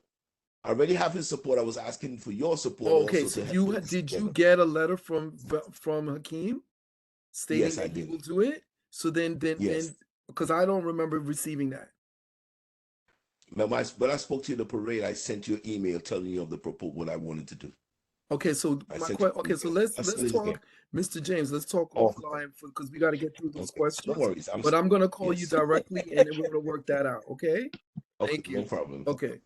I already have his support. I was asking for your support. Okay, also so to you help us did you together. get a letter from Hakeem stating Yes, I that he did. will do it? So then Yes. because I don't remember receiving that. When I spoke to you in the parade, I sent you an email telling you of the proposal, what I wanted to do. Okay, so I my sent you an okay, so email. let's I'll send it again. talk, Mr. James. Let's talk Oh, offline because we got to get through those okay. No questions. worries. But I'm gonna call you Yes. directly, and then we're gonna work that out. Okay? Okay, Thank no you. problem. Okay.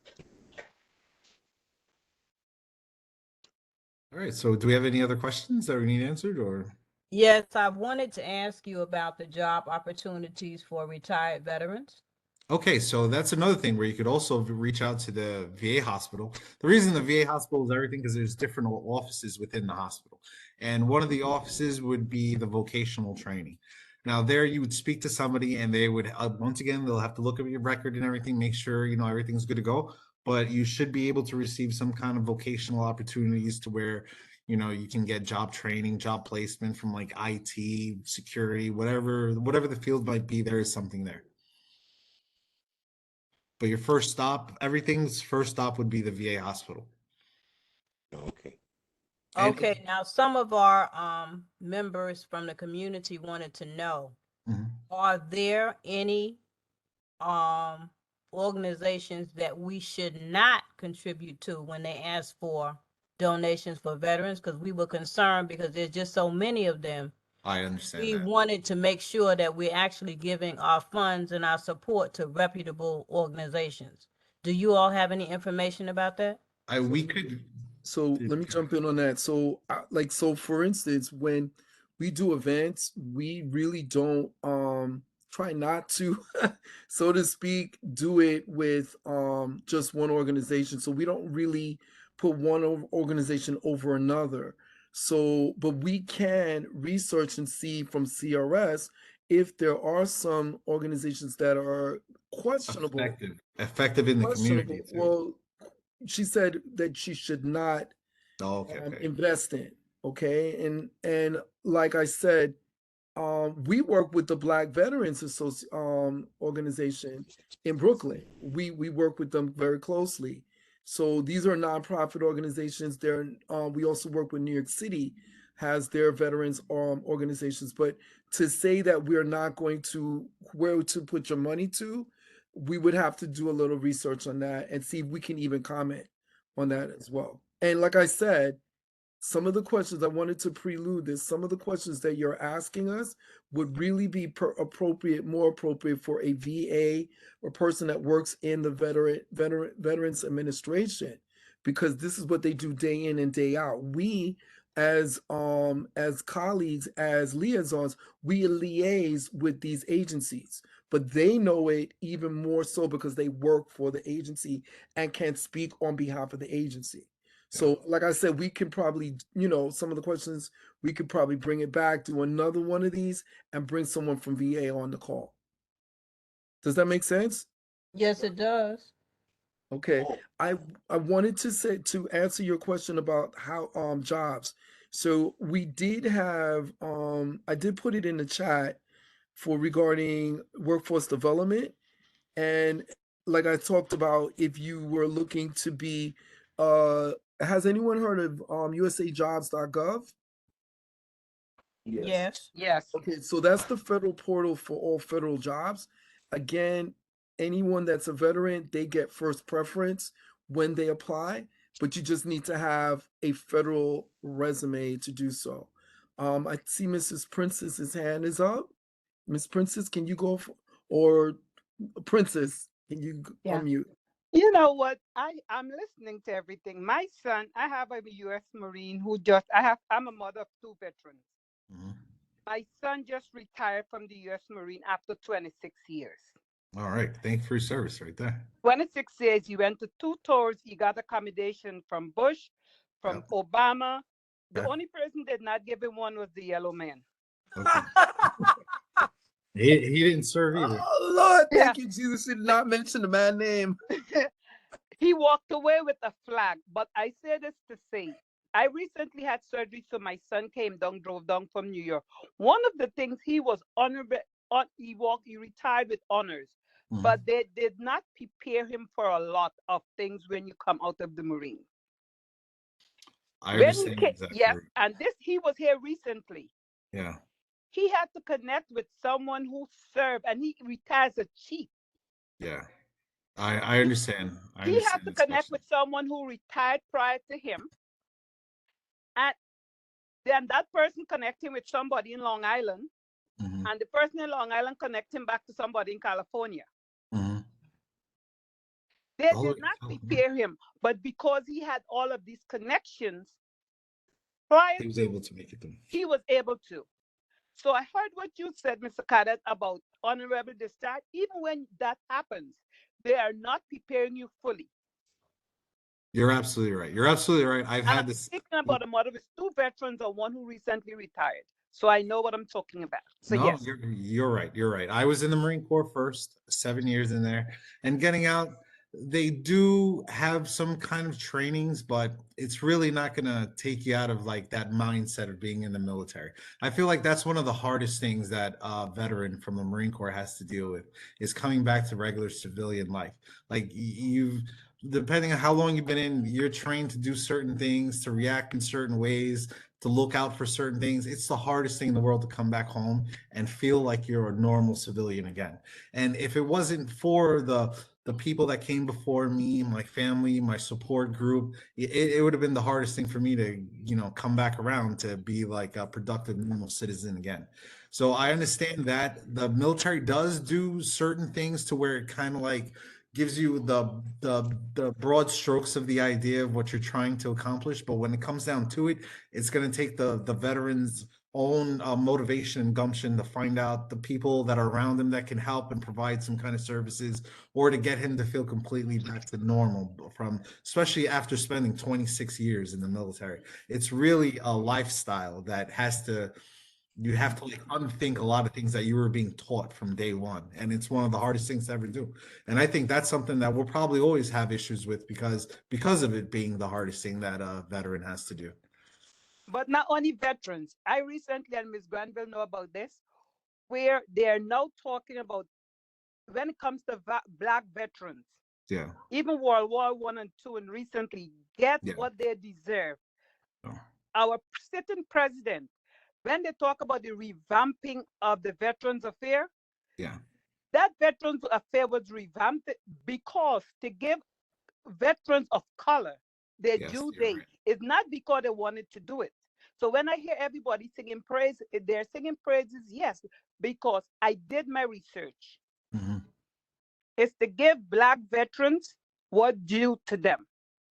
All right. So do we have any other questions that we need answered or? Yes, I wanted to ask you about the job opportunities for retired veterans. Okay, so that's another thing where you could also reach out to the VA hospital. The reason the VA hospital is everything because there's different offices within the hospital. And one of the offices would be the vocational training. Now there you would speak to somebody and they would, once again, they'll have to look at your record and everything, make sure, you know, everything's good to go. But you should be able to receive some kind of vocational opportunities to where, you know, you can get job training, job placement from like IT, security, whatever the field might be, there is something there. But your first stop, everything's first stop would be the VA hospital. Okay. And- Okay, now some of our members from the community wanted to know, Mhm. are there any organizations that we should not contribute to when they ask for donations for veterans? Because we were concerned because there's just so many of them. I understand We that. wanted to make sure that we're actually giving our funds and our support to reputable organizations. Do you all have any information about that? We could. So let me jump in on that. So, so for instance, when we do events, we really don't try not to, so to speak, do it with just one organization. So we don't really put one organization over another. So, but we can research and see from CRS if there are some organizations that are questionable. Effective in the Questionable. community too. Well, she said that she should not Oh, okay. invest in. Okay, and like I said, we work with the Black Veterans Organization in Brooklyn. We work with them very closely. So these are nonprofit organizations. We also work with New York City, has their veterans organizations. But to say that we're not going to where to put your money to, we would have to do a little research on that and see if we can even comment on that as well. And like I said, some of the questions I wanted to prelude this, some of the questions that you're asking us would really be more appropriate for a VA or person that works in the Veterans Administration, because this is what they do day in and day out. We as colleagues, as liaisons, we liaise with these agencies, but they know it even more so because they work for the agency and can speak on behalf of the agency. So, like I said, we can probably, some of the questions, we could probably bring it back, do another one of these, and bring someone from VA on the call. Does that make sense? Yes, it does. Okay. I wanted to answer your question about how jobs. So we did have I did put it in the chat for regarding workforce development. And like I talked about, if you were looking to be has anyone heard of usajobs.gov? Yes. Yes. Okay, so that's the federal portal for all federal jobs. Again, anyone that's a veteran, they get first preference when they apply, but you just need to have a federal resume to do so. I see Mrs. Princess's hand is up. Miss Princess, can you go or Princess, can you Yeah. unmute? You know what? I'm listening to everything. My son, I have a U.S. Marine who I'm a mother of two veterans. Mhm. My son just retired from the U.S. Marine after 26 years. All right. Thank you for your service right there. 26 years, he went to 2 tours. He got accommodation from Bush, from Obama. The Okay. only person did not give him one was the yellow man. Okay. He didn't serve either. Oh Lord, Yeah. thank you, Jesus. Did not mention the man name. He walked away with a flag. But I say this to say, I recently had surgery, so my son drove down from New York. One of the things he was honorable, he retired with honors, Mhm. but they did not prepare him for a lot of things when you come out of the Marine. I When he understand came, exactly. yes, and he was here recently. Yeah. He had to connect with someone who served, and he retired as a chief. Yeah. I understand. I He had understand to the connect discussion. with someone who retired prior to him, and then that person connect him with somebody in Long Island, Mhm, and the person in Long Island connect him back to somebody in California. mhm. They All the way did to not California. prepare him, but because he had all of these connections prior He was to, able to make it through. he was able to. So I heard what you said, Mr. Cadet, about honorable discharge. Even when that happens, they are not preparing you fully. You're absolutely right. You're absolutely right. I've And had I'm this. speaking about a mother with 2 veterans and one who recently retired. So I know what I'm talking about. So No, yes. you're right. You're right. I was in the Marine Corps first, 7 years in there, and getting out, they do have some kind of trainings, but it's really not going to take you out of like that mindset of being in the military. I feel like that's one of the hardest things that a veteran from the Marine Corps has to deal with is coming back to regular civilian life. Like you've, depending on how long you've been in, you're trained to do certain things, to react in certain ways, to look out for certain things. It's the hardest thing in the world to come back home and feel like you're a normal civilian again. And if it wasn't for the people that came before me, my family, my support group, it would have been the hardest thing for me to, come back around to be like a productive, normal citizen again. So I understand that the military does do certain things to where it kind of like gives you the broad strokes of the idea of what you're trying to accomplish. But when it comes down to it, it's going to take the veterans own motivation and gumption to find out the people that are around him that can help and provide some kind of services, or to get him to feel completely back to normal, from especially after spending 26 years in the military. It's really a lifestyle that has to, you have to like unthink a lot of things that you were being taught from day one, and it's one of the hardest things to ever do. And I think that's something that we'll probably always have issues with because of it being the hardest thing that a veteran has to do. But not only veterans. I recently, and Ms. Granville know about this, where they are now talking about when it comes to Black veterans, Yeah. even World War I and II, and recently get Yeah. what they deserve. Oh. Our sitting president, when they talk about the revamping of the Veterans Affair, Yeah. that Veterans Affair was revamped because to give veterans of color their Yes, due you're date right. is not because they wanted to do it. So when I hear everybody singing praise, they're singing praises, yes, because I did my research. Mhm. It's to give Black veterans what due to them.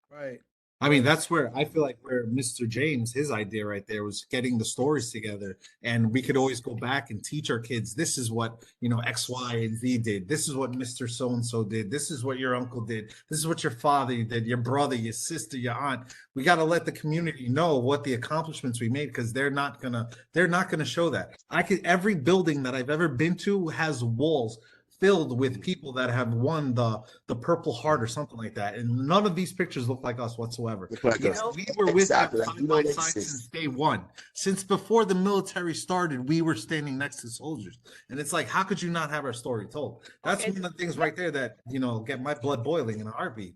Right. I mean, that's where I feel like where Mr. James, his idea right there was getting the stories together, and we could always go back and teach our kids, this is what, X, Y, and Z did. This is what Mr. So-and-so did. This is what your uncle did. This is what your father did, your brother, your sister, your aunt. We got to let the community know what the accomplishments we made, because they're not gonna show that. Every building that I've ever been to has walls filled with people that have won the Purple Heart or something like that, and none of these pictures look like us whatsoever. Look like Yes, us. we were with them Exactly. side We by don't side exist. since day one. Since before the military started, we were standing next to soldiers, and it's like, how could you not have our story told? That's Okay, one of the things right there that get my blood boiling in a heartbeat.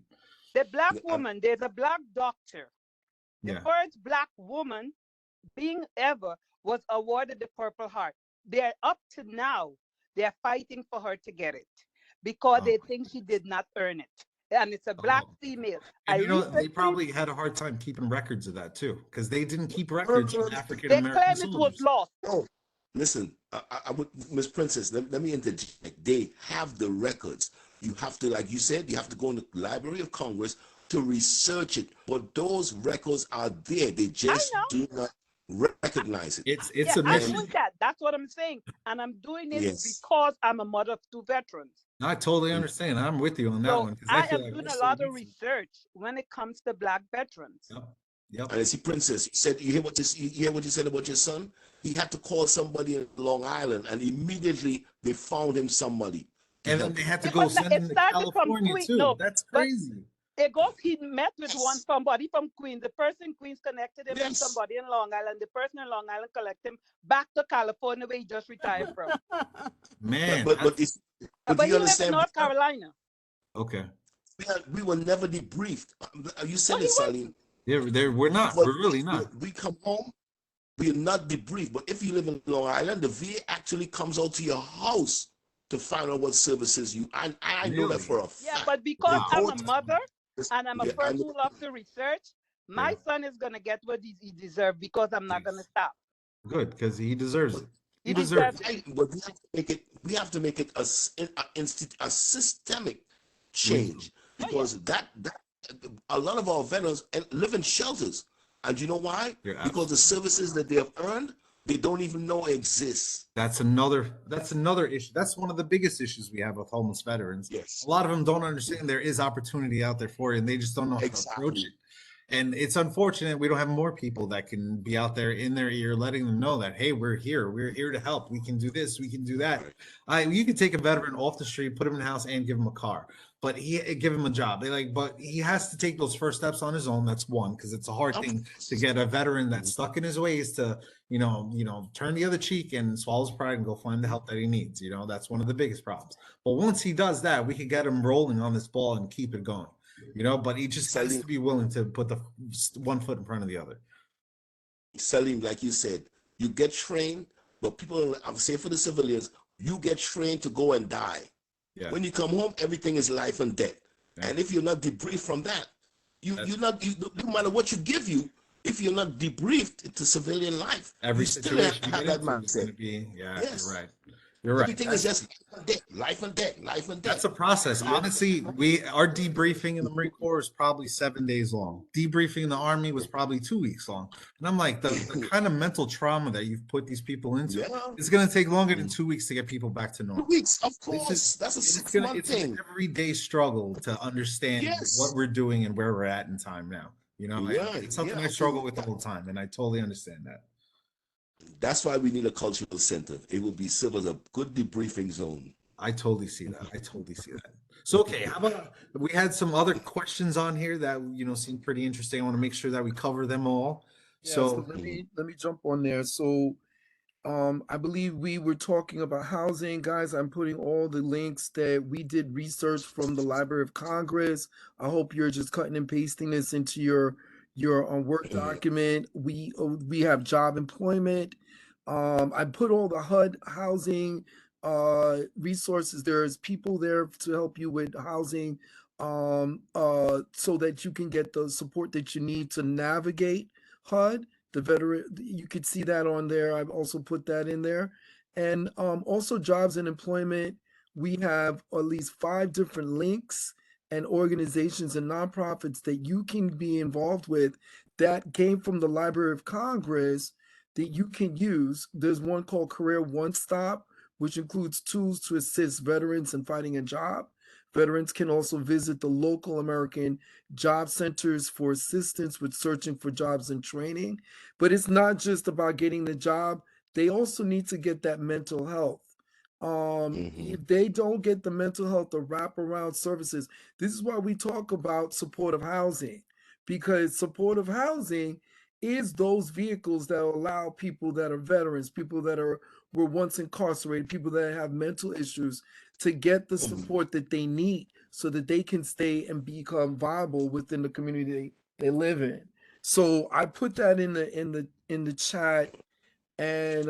the Black Yeah, woman, there's a Black doctor. The Yeah. first Black woman being ever was awarded the Purple Heart. They're up to now, they're fighting for her to get it because Oh. they think she did not earn it. And it's a Black Oh. female. And I they recently, probably had a hard time keeping records of that too, because they didn't keep records of African they American claim it was soldiers. lost. No, listen, I would, Miss Princess, let me interject. They have the records. You have to, like you said, you have to go in the Library of Congress to research it. But those records are there. They just know. do not recognize it. It's Yeah, a I'm mission. doing that. That's what I'm saying. And I'm doing it Yes. because I'm a mother of 2 veterans. I totally understand. I'm with you on that So one, because I feel am like doing a also lot of we- research when it comes to Black veterans. Yep. Yep. And I see, Princess, you said, you hear what you said about your son? He had to call somebody in Long Island, and immediately they found him somebody. to And then help they him. had to Yeah, go but send it him to started from California Queen. too. No, That's but crazy. it goes, he met with Yes. somebody from Queens. The person in Queens connected him with Yes. somebody in Long Island. The person in Long Island collected him back to California where he just retired from. Man, But that's- But you he lives in understand? North Carolina. okay. We were never debriefed. You said No, it, he Salim. We're not. But We're really not. we come home, we are not debriefed. But if you live in Long Island, the VA actually comes out to your house to find out what services you. I know that Really? for a Yeah, fact. but because I'm a Report- mother and I'm a Yeah, I person know. who loves to research, my son is gonna get what he deserves because I'm not gonna Yes. stop. Good, because he deserves it. He He deserves deserves it. it. But we have to make it a systemic change Oh, yeah. because that a lot of our veterans live in shelters, and you know why? You're Because the absolutely- services that they have earned, they don't even know exist. That's another issue. That's one of the biggest issues we have with homeless veterans. Yes, A lot of them don't understand there is opportunity out there for you, and they just don't know how to approach exactly. it. And it's unfortunate we don't have more people that can be out there in their ear, letting them know that, hey, we're here to help. We can do this, we can do that. You can take a veteran off the street, put him in the house, and give him a car, but give him a job. But he has to take those first steps on his own. That's one, because it's a hard thing to get a veteran that's stuck in his ways to, turn the other cheek and swallow his pride and go find the help that he needs. That's one of the biggest problems. But once he does that, we can get him rolling on this ball and keep it going. But he just has to be willing to put the one foot in front of the other. Salim, like you said, you get trained, but people, I'm saying for the civilians, you get trained to go and die. Yeah. When you come home, everything is life and death. Yeah. And if you're not debriefed from that, no matter what you give you, if you're not debriefed to civilian life, Every you still have situation to you have get that into is going to mindset. be, Yes. You're right. You're right. Everything is just life and death, life and death. That's a process. Honestly, our debriefing in the Marine Corps is probably 7 days long. Debriefing in the Army was probably 2 weeks long. And I'm like, the kind of mental trauma that you've put these people into, Yeah. it's going to take longer than 2 weeks to get people back to 2 normal. weeks, of This course. is- That's a It's 6-month an thing. everyday struggle to understand Yes. what we're doing and where we're at in time now. Yeah, It's something yeah, I struggle with the whole time, and I totally understand that. That's why we need a cultural center. It will be serve as a good debriefing zone. I totally see that. So, okay, how about we had some other questions on here that seem pretty interesting. I want to make sure that we cover them all. Yeah, So, let me jump on there. So I believe we were talking about housing, guys. I'm putting all the links that we did research from the Library of Congress. I hope you're just cutting and pasting this into your Word document. We have job employment. I put all the HUD housing resources. There's people there to help you with housing, so that you can get the support that you need to navigate HUD. The veteran, you could see that on there. I've also put that in there. And also jobs and employment. We have at least 5 different links and organizations and nonprofits that you can be involved with that came from the Library of Congress that you can use. There's one called Career One Stop, which includes tools to assist veterans in finding a job. Veterans can also visit the local American job centers for assistance with searching for jobs and training. But it's not just about getting the job. They also need to get that mental health. If they don't get the mental health, the wraparound services, this is why we talk about supportive housing, because supportive housing is those vehicles that allow people that are veterans, people that were once incarcerated, people that have mental issues to get the support that they need so that they can stay and become viable within the community they live in. So I put that in the chat, and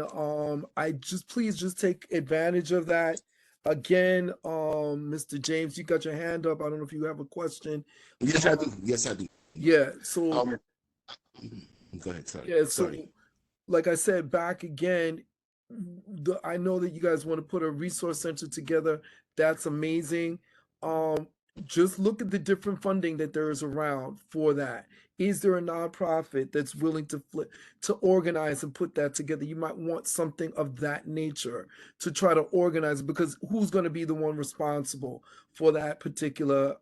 please just take advantage of that. Again, Mr. James, you got your hand up. I don't know if you have a question. Yes, I do. Yes, I do. Yeah, so Go ahead. Sorry. yeah, so Sorry. like I said, back again, I know that you guys want to put a resource center together. That's amazing. Just look at the different funding that there is around for that. Is there a nonprofit that's willing to organize and put that together? You might want something of that nature to try to organize, because who's going to be the one responsible for that particular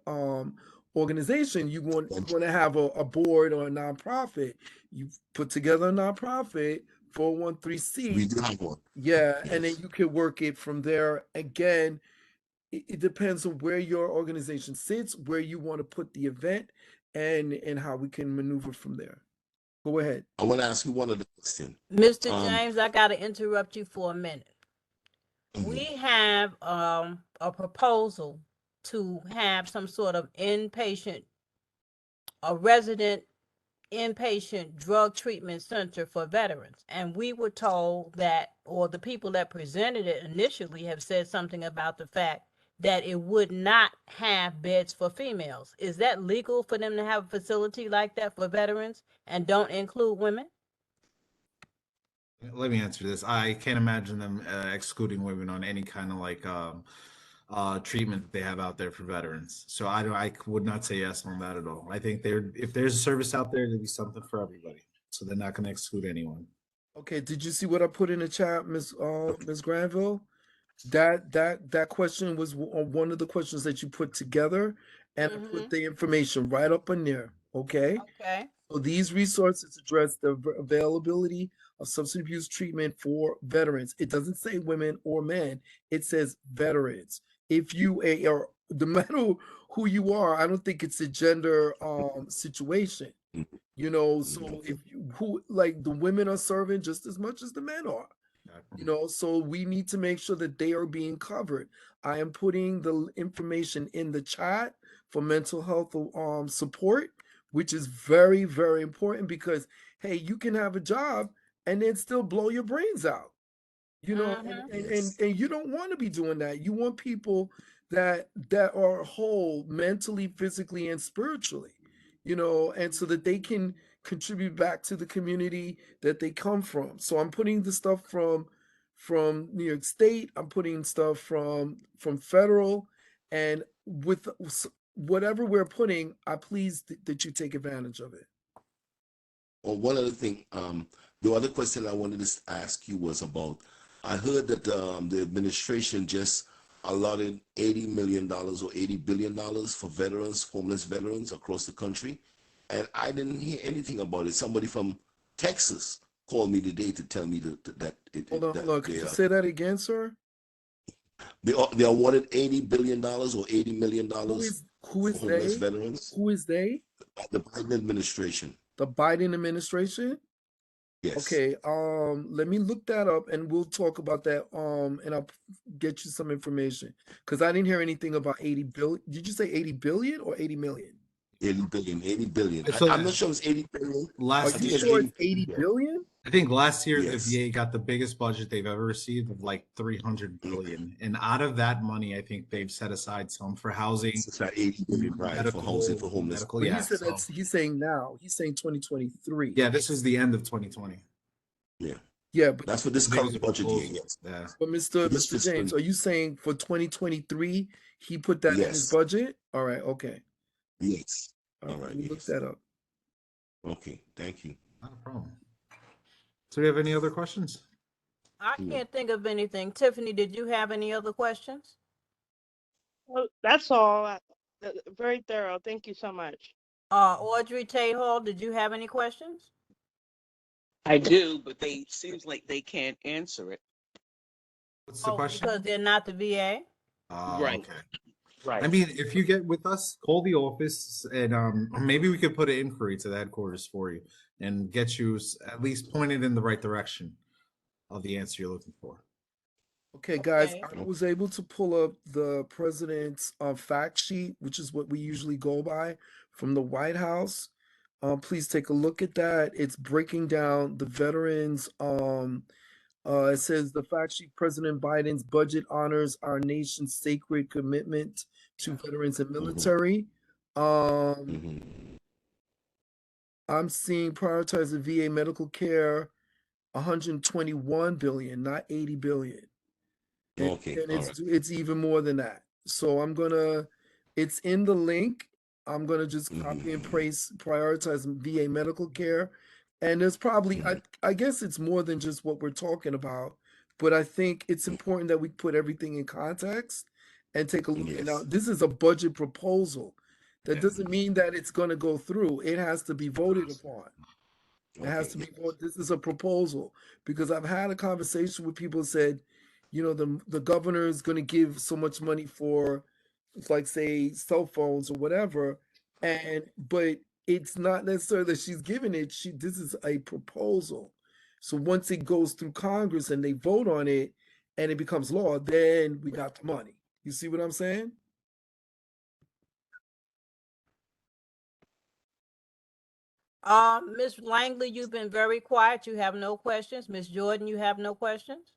organization? You want to have a board or a nonprofit. You put together a nonprofit, 413C. We do have one. Yeah, and then Yes. you can work it from there. Again, it depends on where your organization sits, where you want to put the event, and how we can maneuver from there. Go ahead. I want to ask you one other question. Mr. Um, James, I got to interrupt you for a minute. We have a proposal to have some sort of inpatient, a resident inpatient drug treatment center for veterans. And we were told that, or the people that presented it initially have said something about the fact that it would not have beds for females. Is that legal for them to have a facility like that for veterans and don't include women? Let me answer this. I can't imagine them excluding women on any kind of treatment that they have out there for veterans. So I would not say yes on that at all. I think if there's a service out there, there'd be something for everybody. So they're not going to exclude anyone. Okay, did you see what I put in the chat, Miss Granville? That question was one of the questions that you put together, and I put the information right up in there. Okay. Okay. So these resources address the availability of substance abuse treatment for veterans. It doesn't say women or men. It says veterans. If you are, no matter who you are, I don't think it's a gender situation. You know, so if like the women are serving just as much as the men are. You know, so we need to make sure that they are being covered. I am putting the information in the chat for mental health support, which is very, very important because, hey, you can have a job and then still blow your brains out. You know, and you don't want to be doing that. You want people that are whole mentally, physically, and spiritually, you know, and so that they can contribute back to the community that they come from. So I'm putting the stuff from New York State, I'm putting stuff from federal, and with whatever we're putting, I please that you take advantage of it. Well, one other thing, the other question I wanted to ask you was about, I heard that the administration just allotted $80 million or $80 billion for veterans, homeless veterans across the country. And I didn't hear anything about it. Somebody from Texas called me today to tell me that it. Hold on. Could you say that again, sir? They awarded $80 billion or $80 million Who is homeless they? veterans. Who is they? The Biden administration. The Biden administration? Yes. Okay, let me look that up and we'll talk about that. And I'll get you some information because I didn't hear anything about 80 billion. Did you say 80 billion or 80 million? 80 billion, 80 billion. So I'm not sure it's 80 billion. Are you sure it's 80 billion? I think last year Yes. the VA got the biggest budget they've ever received of like 300 billion. And out of that money, I think they've set aside some for housing. It's about 80 billion, right? For housing, for homeless. Medical, But yeah. he said So, he's saying now. He's saying 2023. yeah, this is the end of 2020. Yeah. Yeah, but That's for this There was current a budget year, proposal. yes. Yeah. but Mr. This Mr. James, fiscal- are you saying for 2023 he put that in his Yes. budget? All right, okay. Yes. All right, All right, let me look yes. that up. Okay, thank you. Not a problem. So, do you have any other questions? I can't think of anything. Tiffany, did you have any other questions? Well, that's all. Very thorough. Thank you so much. Audrey Tate Hall, did you have any questions? I do, but seems like they can't answer it. What's the question? Because they're not the VA? Right. Okay. Right. I mean, if you get with us, call the office and maybe we could put an inquiry to the headquarters for you and get you at least pointed in the right direction of the answer you're looking for. Okay, guys, Okay. I was able to pull up the president's fact sheet, which is what we usually go by from the White House. Please take a look at that. It's breaking down the veterans. It says the fact sheet, President Biden's budget honors our nation's sacred commitment to veterans and military. Mhm. I'm seeing prioritize the VA medical care, 121 billion, not 80 billion. And, Okay, and all it's even more than that. So it's in the link. I'm gonna just copy and paste, prioritize VA medical care. And there's probably, I guess it's more than just what we're talking about, but I think it's important that we put everything in context and take a look. Yes. Now, this is a budget proposal. That Yeah. doesn't mean that it's gonna go through. It has to be voted upon. It has to Okay, be voted. This is a proposal because I've had a conversation with people who said, you know, the governor is going to give so much money for, like, say, cell phones or whatever, but it's not necessarily that she's giving it. This is a proposal. So once it goes through Congress and they vote on it and it becomes law, then we got the money. You see what I'm saying? Ms. Langley, you've been very quiet. You have no questions. Ms. Jordan, you have no questions?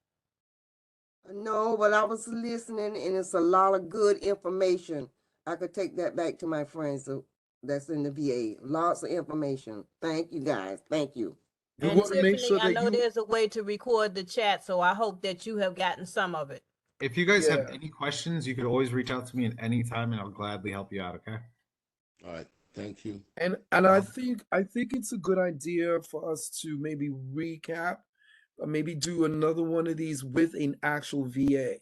No, but I was listening and it's a lot of good information. I could take that back to my friends that's in the VA. Lots of information. Thank you guys. Thank you. We And want to make Tiffany, sure I that know you, there's a way to record the chat, so I hope that you have gotten some of it. If you guys have Yeah. any questions, you could always reach out to me at any time and I'll gladly help you out, okay? All right. Thank you. and I think it's a good idea for us to maybe recap, or maybe do another one of these with an actual VA,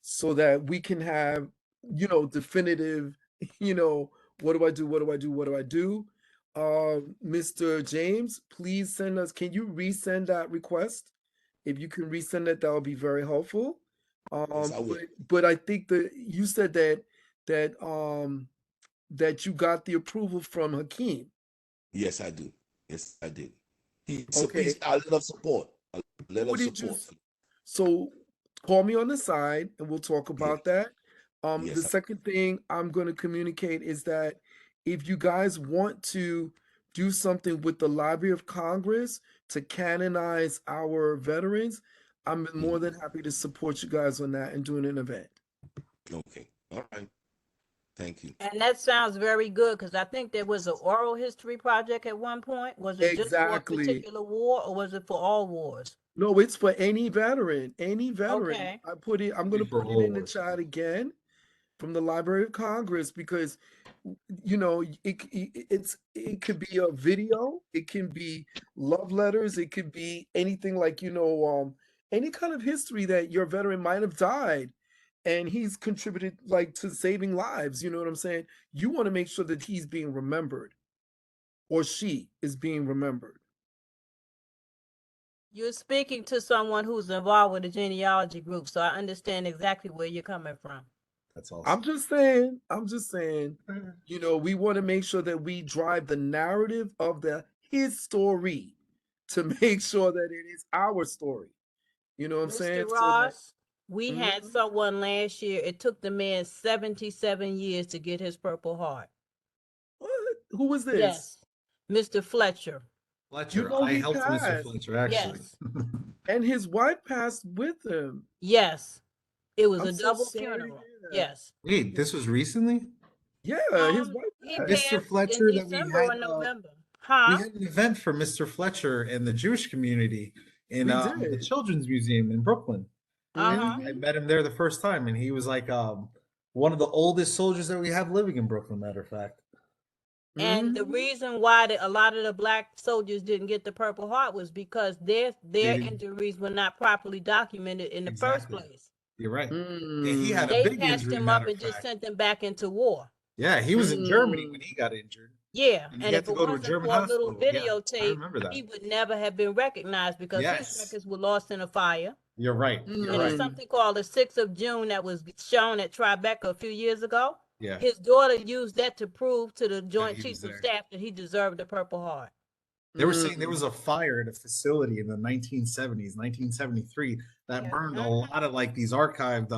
so that we can have, definitive, what do I do? What do I do? What do I do? Mr. James, please send us. Can you resend that request? If you can resend it, that would be very helpful. Yes, I will. But I think that you said that you got the approval from Hakeem. Yes, I do. Yes, I did. Okay. He's a little support. A little What did you support. s- So call me on the side and we'll talk about that. The Yes, second thing I'm going to communicate is that if you guys want to do something with the Library of Congress to canonize our veterans, I'm more than happy to support you guys on that and doing an event. Okay. All right. Thank you. And that sounds very good, because I think there was an oral history project at one point. Was it just for a Exactly. particular war, or was it for all wars? No, it's for any veteran. Any veteran. Okay. I'm going to For put it all in the wars. chat again from the Library of Congress, because it could be a video, it can be love letters, it could be anything, like any kind of history that your veteran might have died and he's contributed, like, to saving lives. You know what I'm saying? You want to make sure that he's being remembered, or she is being remembered. You're speaking to someone who's involved with the genealogy group, so I understand exactly where you're coming from. That's all. I'm just saying, we want to make sure that we drive the narrative of his story to make sure that it is our story. You know what I'm saying? Mr. So that- Ross, we had Mhm. someone last year, it took the man 77 years to get his Purple Heart. What? Who was this? Yes, Mr. Fletcher. Fletcher, know I he helped Mr. passed. Fletcher actually. Yes. And his wife passed with him. Yes, it was I'm a so double sorry to funeral. hear that. Yes. Wait, this was recently? Yeah, his wife He passed. passed Mr. Fletcher in that we December had, or November. We Huh? had an event for Mr. Fletcher and the Jewish community in We the did. Children's Museum in Brooklyn. Uh-huh. I met him there the first time, and he was like one of the oldest soldiers that we have living in Brooklyn, matter of fact. And the Mhm. reason why a lot of the black soldiers didn't get the Purple Heart was because their didn't- injuries were not properly documented in the first Exactly. place. You're right. Mm. Yeah, he had a They big patched injury, him up matter and of just fact. sent him back into war. Yeah, he was in Germany Mm. when he got injured. Yeah, And he and had if to it go to a wasn't German for a little hospital. Yeah, I videotape, remember that. he would never have been recognized because Yes. his records were lost in a fire. You're right. You're And right. it's something called the 6th of June that was shown at Tribeca a few years ago. Yeah. His daughter used that to prove to the Joint he Chiefs was of there. Staff that he deserved the Purple Heart. They were saying there was a fire at a facility in the 1970s, 1973, that burned a lot of like these archived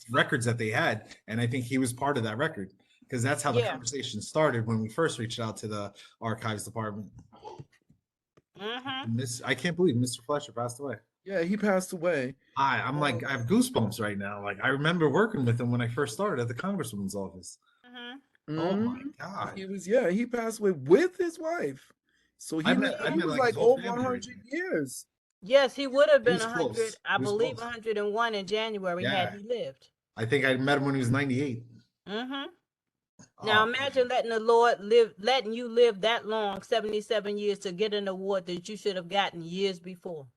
records that they had. And I think he was part of that record because that's how the Yeah. conversation started when we first reached out to the archives department. Mm-hmm. And I can't believe Mr. Fletcher passed away. Yeah, he passed away. I'm like, I have goosebumps right now. Like I remember working with him when I first started at the Congresswoman's office. Mm-hmm. Oh my Mhm. God. He passed away with his wife. So he I lived, met, he was like, like his whole over family right 100 there. years. Yes, he would have been was 100, close. I He was believe close. 101 in January had Yeah. he lived. I think I met him when he was 98. Mm-hmm. Now Oh, imagine man. letting you live that long, 77 years, to get an award that you should have gotten years before.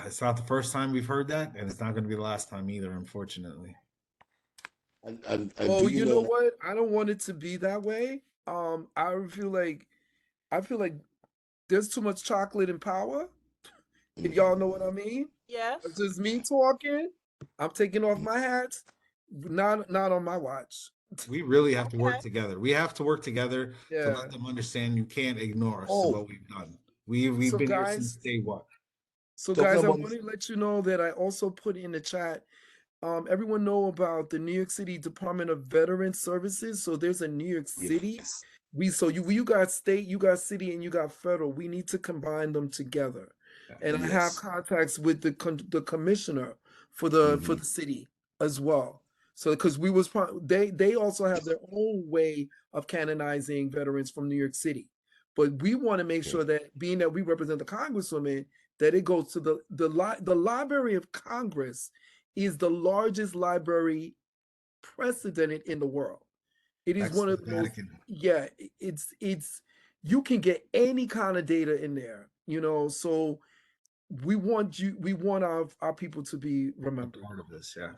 It's not the first time we've heard that, and it's not going to be the last time either, unfortunately. And Oh, do you know what? I don't want it to be that way. I feel like there's too much chocolate in power. If y'all know what I mean. Yes. It's just me talking. I'm taking off my hat. Not on my watch. We really have to work Okay. together. We have to work together to Yeah. let them understand you can't ignore us Oh. and what we've done. We've So been here guys- since day one. So Talking guys, I about- want to let you know that I also put in the chat. Everyone know about the New York City Department of Veteran Services. So there's a New York City Yes. you got state, you got city, and you got federal. We need to combine them together. And I have Yes. contacts with the commissioner for the Mhm. city as well. So because they also have their own way of canonizing veterans from New York City. But we want to make Okay. sure that being that we represent the congresswoman, that it goes to the Library of Congress is the largest library precedented in the world. It is Next one to of the the most, Vatican. yeah, it's you can get any kind of data in there, so we want our people to be A remembered. part of this, yeah.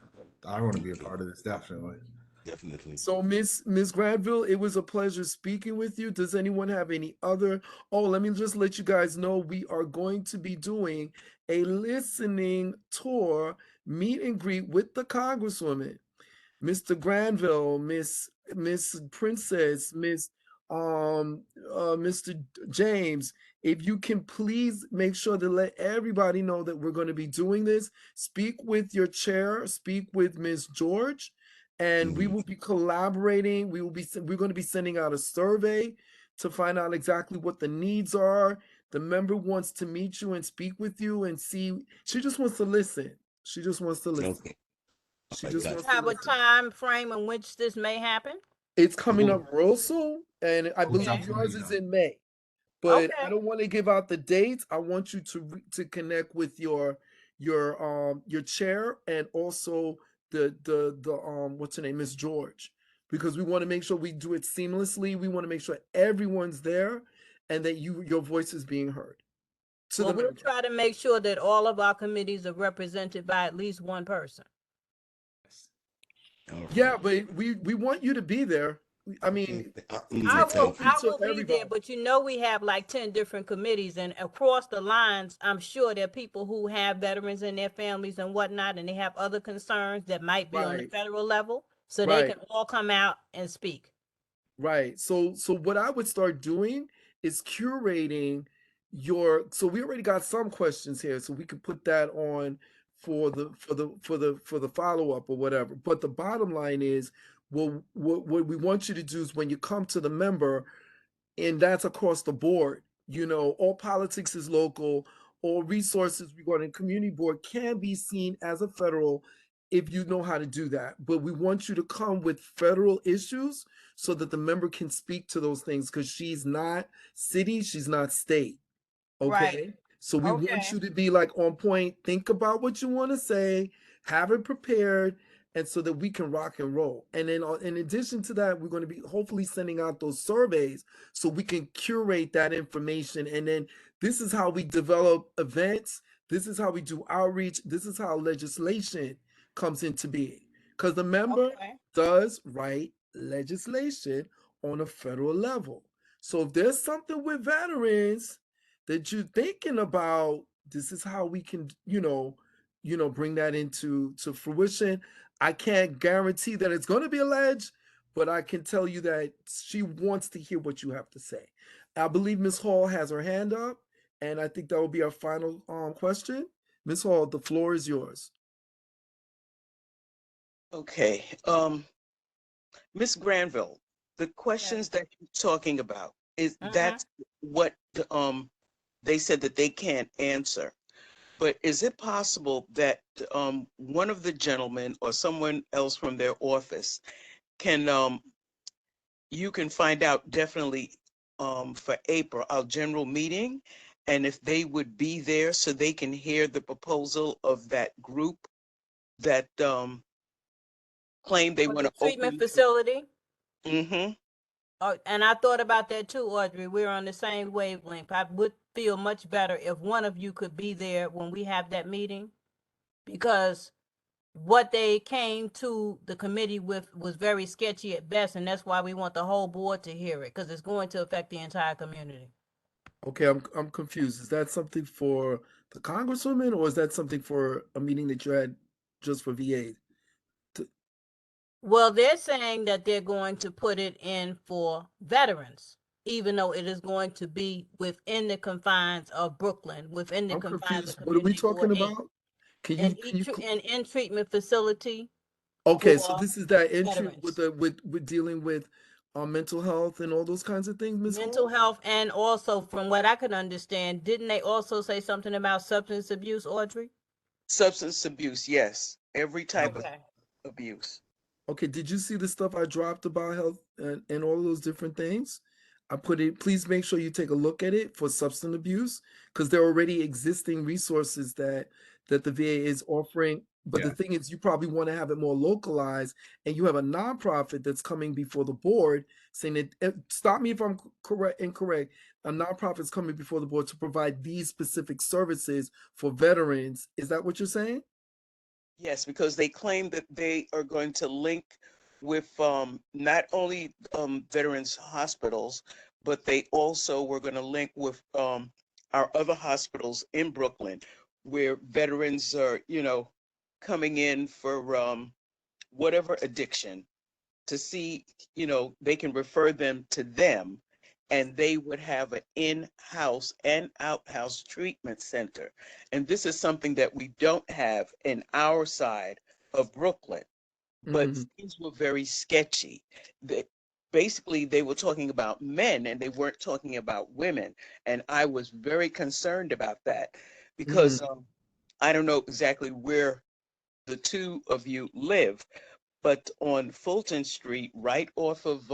I want to be a Okay. part of this, definitely. Definitely. So Miss Granville, it was a pleasure speaking with you. Does anyone have any other? Oh, let me just let you guys know we are going to be doing a listening tour, meet and greet with the Congresswoman. Mr. Granville, Miss Princess, Mr. James, if you can please make sure to let everybody know that we're going to be doing this. Speak with your chair, speak with Miss George, and we Mhm. will be collaborating. We're going to be sending out a survey to find out exactly what the needs are. The member wants to meet you and speak with you and see. She just wants to listen. She just wants to listen. Okay. She I just got wants you. to Have a listen. time frame in which this may happen? It's coming Oh, up real soon, and I Oh, believe Okay. yours definitely, is yeah. in May. But I Okay. don't want to give out the dates. I want you to connect with your chair and also the what's her name, Miss George, because we want to make sure we do it seamlessly. We want to make sure everyone's there and that your voice is being heard to Well, the we'll member. try to make sure that all of our committees are represented by at least one person. all Yeah, right. but we want you to be there. I Okay. mean, it's I it's will Thank open you. I to will be there, everybody. but we have like 10 different committees, and across the lines, I'm sure there are people who have veterans in their families and whatnot, and they have other concerns that might be on the Right, federal level, so they right. can all come out and speak. Right. So what I would start doing is curating so we already got some questions here, so we could put that on for the follow-up or whatever. But the bottom line is, well, what we want you to do is when you come to the member, and that's across the board. All politics is local. All resources regarding community board can be seen as a federal if you know how to do that. But we want you to come with federal issues so that the member can speak to those things because she's not city, she's not state. Right. Okay. So we want Okay. you to be like on point. Think about what you want to say, have it prepared, and so that we can rock and roll. And then in addition to that, we're going to be hopefully sending out those surveys so we can curate that information. And then this is how we develop events. This is how we do outreach. This is how legislation comes into being. Because the member Okay. does write legislation on a federal level. So if there's something with veterans that you're thinking about, this is how we can, bring that into fruition. I can't guarantee that it's going to be alleged, but I can tell you that she wants to hear what you have to say. I believe Miss Hall has her hand up, and I think that will be our final question. Miss Hall, the floor is yours. Okay. Miss Granville, the questions that you're talking about, that's what they said that they can't answer. But is it possible that one of the gentlemen or someone else from their office can you can find out definitely for April, our general meeting, and if they would be there so they can hear the proposal of that group that claim they For want the to treatment open. facility. Mm-hmm. And I thought about that too, Audrey. We're on the same wavelength. I would feel much better if one of you could be there when we have that meeting, because what they came to the committee with was very sketchy at best, and that's why we want the whole board to hear it, because it's going to affect the entire community. Okay, I'm confused. Is that something for the congresswoman, or is that something for a meeting that you had just for VA? Well, they're saying that they're going to put it in for veterans, even though it is going to be within the confines of Brooklyn, within the I'm confines of confused. What are we Community talking Board 8, about? Can you and can you? an in-treatment facility Okay, so for this is that entry with veterans. the with dealing with mental health and all those kinds of things, Ms. Mental Hall? health, and also from what I could understand, didn't they also say something about substance abuse, Audrey? Substance abuse, yes, every type of Okay. abuse. Okay, did you see the stuff I dropped about health and all those different things? I put it, please make sure you take a look at it for substance abuse, because there are already existing resources that the VA is offering. But the Yeah. thing is, you probably want to have it more localized, and you have a nonprofit that's coming before the board saying that, stop me if I'm incorrect, a nonprofit is coming before the board to provide these specific services for veterans. Is that what you're saying? Yes, because they claim that they are going to link with not only veterans hospitals, but they also were going to link with our other hospitals in Brooklyn, where veterans are, coming in for whatever addiction, to see, they can refer them to them, and they would have an in-house and out-house treatment center. And this is something that we don't have in our side of Brooklyn, but Mhm. things were very sketchy. Basically, they were talking about men and they weren't talking about women. And I was very concerned about that because I don't know exactly where the two of you live, but on Fulton Street, right off of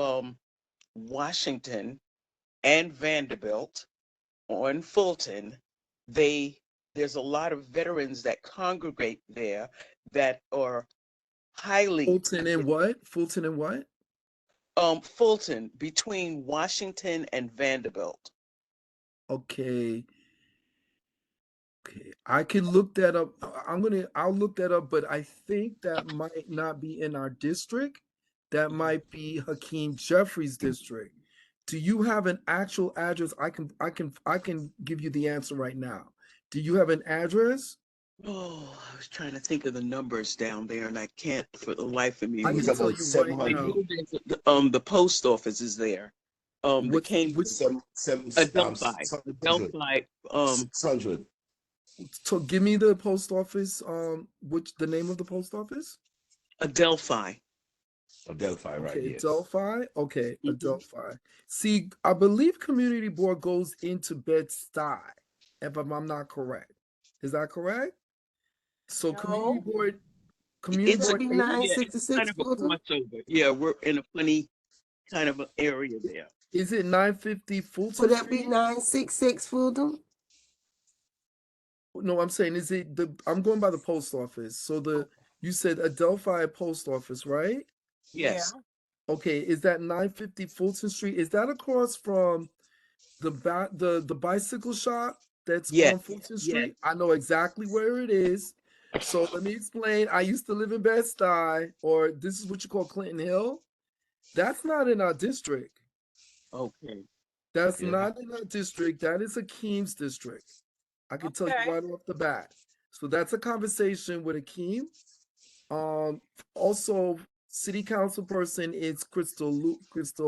Washington and Vanderbilt on Fulton, there's a lot of veterans that congregate there that are highly Fulton and what? Fulton and what? Fulton, between Washington and Vanderbilt. Okay. Okay. I can look that up. I'll look that up, but I think that might not be in our district. That might be Hakeem Jeffries' district. Do you have an actual address? I can give you the answer right now. Do you have an address? Oh, I was trying to think of the numbers down there and I can't for the life of me. I It was can tell about you right I 700. now. know the post office is there. The What's Cambridge, Seven, Adelphi, 600. so give me the post office, which the name of the post office? Adelphi. Delphi, right? Okay, Yes. Delphi. Okay, Mhm. Delphi. See, I believe community board goes into Bed-Stuy, if I'm not correct. Is that correct? So community No. board, Would community It's that a, board, be eight- yeah, it's kind 966 of a Fulton? crossover. Yeah, we're in a funny kind of an area there. is it 950 Would Fulton that be Street? 966 Fulton? No, I'm saying, is it I'm going by the post office. So you said Adelphi post office, right? Yeah. Yes, Okay, is that 950 Fulton Street? Is that across from the bicycle shop that's yes, on Fulton yes. Street? I know exactly where it is. So let me explain. I used to live in Bed-Stuy, or this is what you call Clinton Hill. That's not in our district. Okay. That's Yeah. not in our district. That is Akeem's district. I can tell you Okay. right off the bat. So that's a conversation with Akeem. Also, city council person is Crystal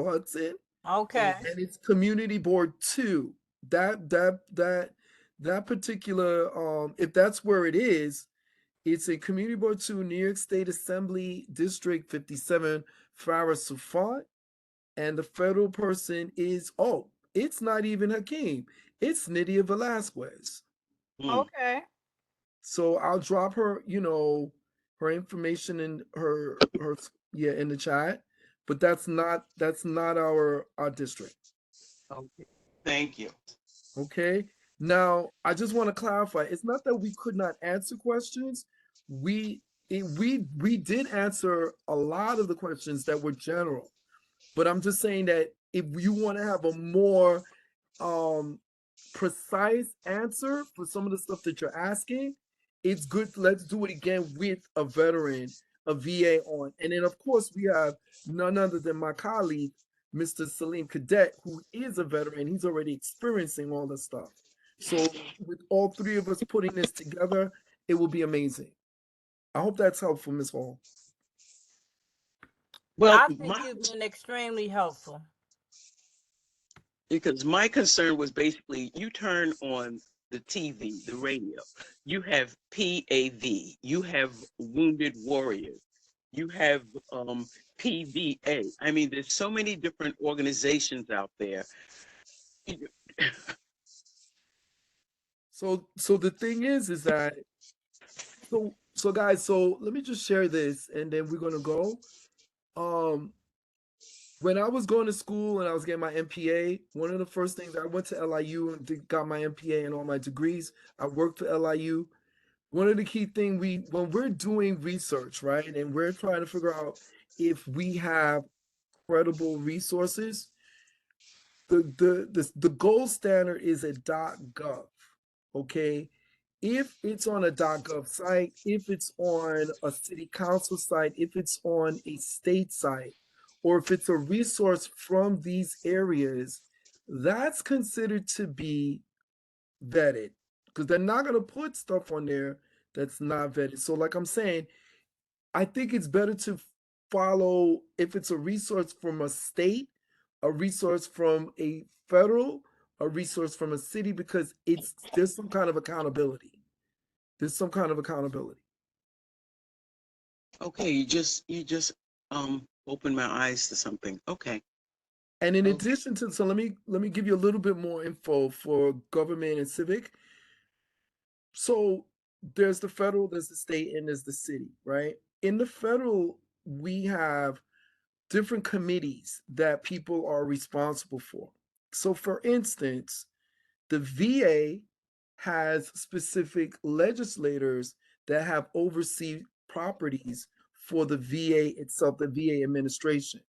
Hudson. Okay. And it's community board 2. That particular, if that's where it is, it's a community board 2, New York State Assembly District 57, Farah Sufat. And the federal person is, it's not even Hakeem, it's Nydia Velasquez. Okay. So I'll drop her, her information in her in the chat, but that's not our district. Okay. Thank you. Okay. Now I just want to clarify. It's not that we could not answer questions. We did answer a lot of the questions that were general, but I'm just saying that if you want to have a more precise answer for some of the stuff that you're asking, it's good. Let's do it again with a veteran, a VA on. And then, of course, we have none other than my colleague, Mr. Salim Cadet, who is a veteran. He's already experiencing all this stuff. So with all three of us putting this together, it will be amazing. I hope that's helpful, Ms. Hall. Well, I think you've been extremely helpful. because my concern was basically you turn on the TV, the radio, you have PAV, you have Wounded Warriors, You have PVA. I mean, there's so many different organizations out there. So the thing is that so guys, so let me just share this and then we're gonna go. Um, when I was going to school and I was getting my MPA, one of the first things I went to LIU and got my MPA and all my degrees. I worked for LIU. One of the key things when we're doing research, right, and we're trying to figure out if we have credible resources, the gold standard is a .gov, okay? If it's on a .gov site, if it's on a city council site, if it's on a state site, or if it's a resource from these areas, that's considered to be vetted because they're not going to put stuff on there that's not vetted. So like I'm saying, I think it's better to follow if it's a resource from a state, a resource from a federal, a resource from a city, because there's some kind of accountability. There's some kind of accountability. Okay, you just opened my eyes to something. Okay. And in Okay. addition to, so let me give you a little bit more info for government and civic. So there's the federal, there's the state, and there's the city, right? In the federal, we have different committees that people are responsible for. So for instance, the VA has specific legislators that have overseen properties for the VA itself, the VA administration.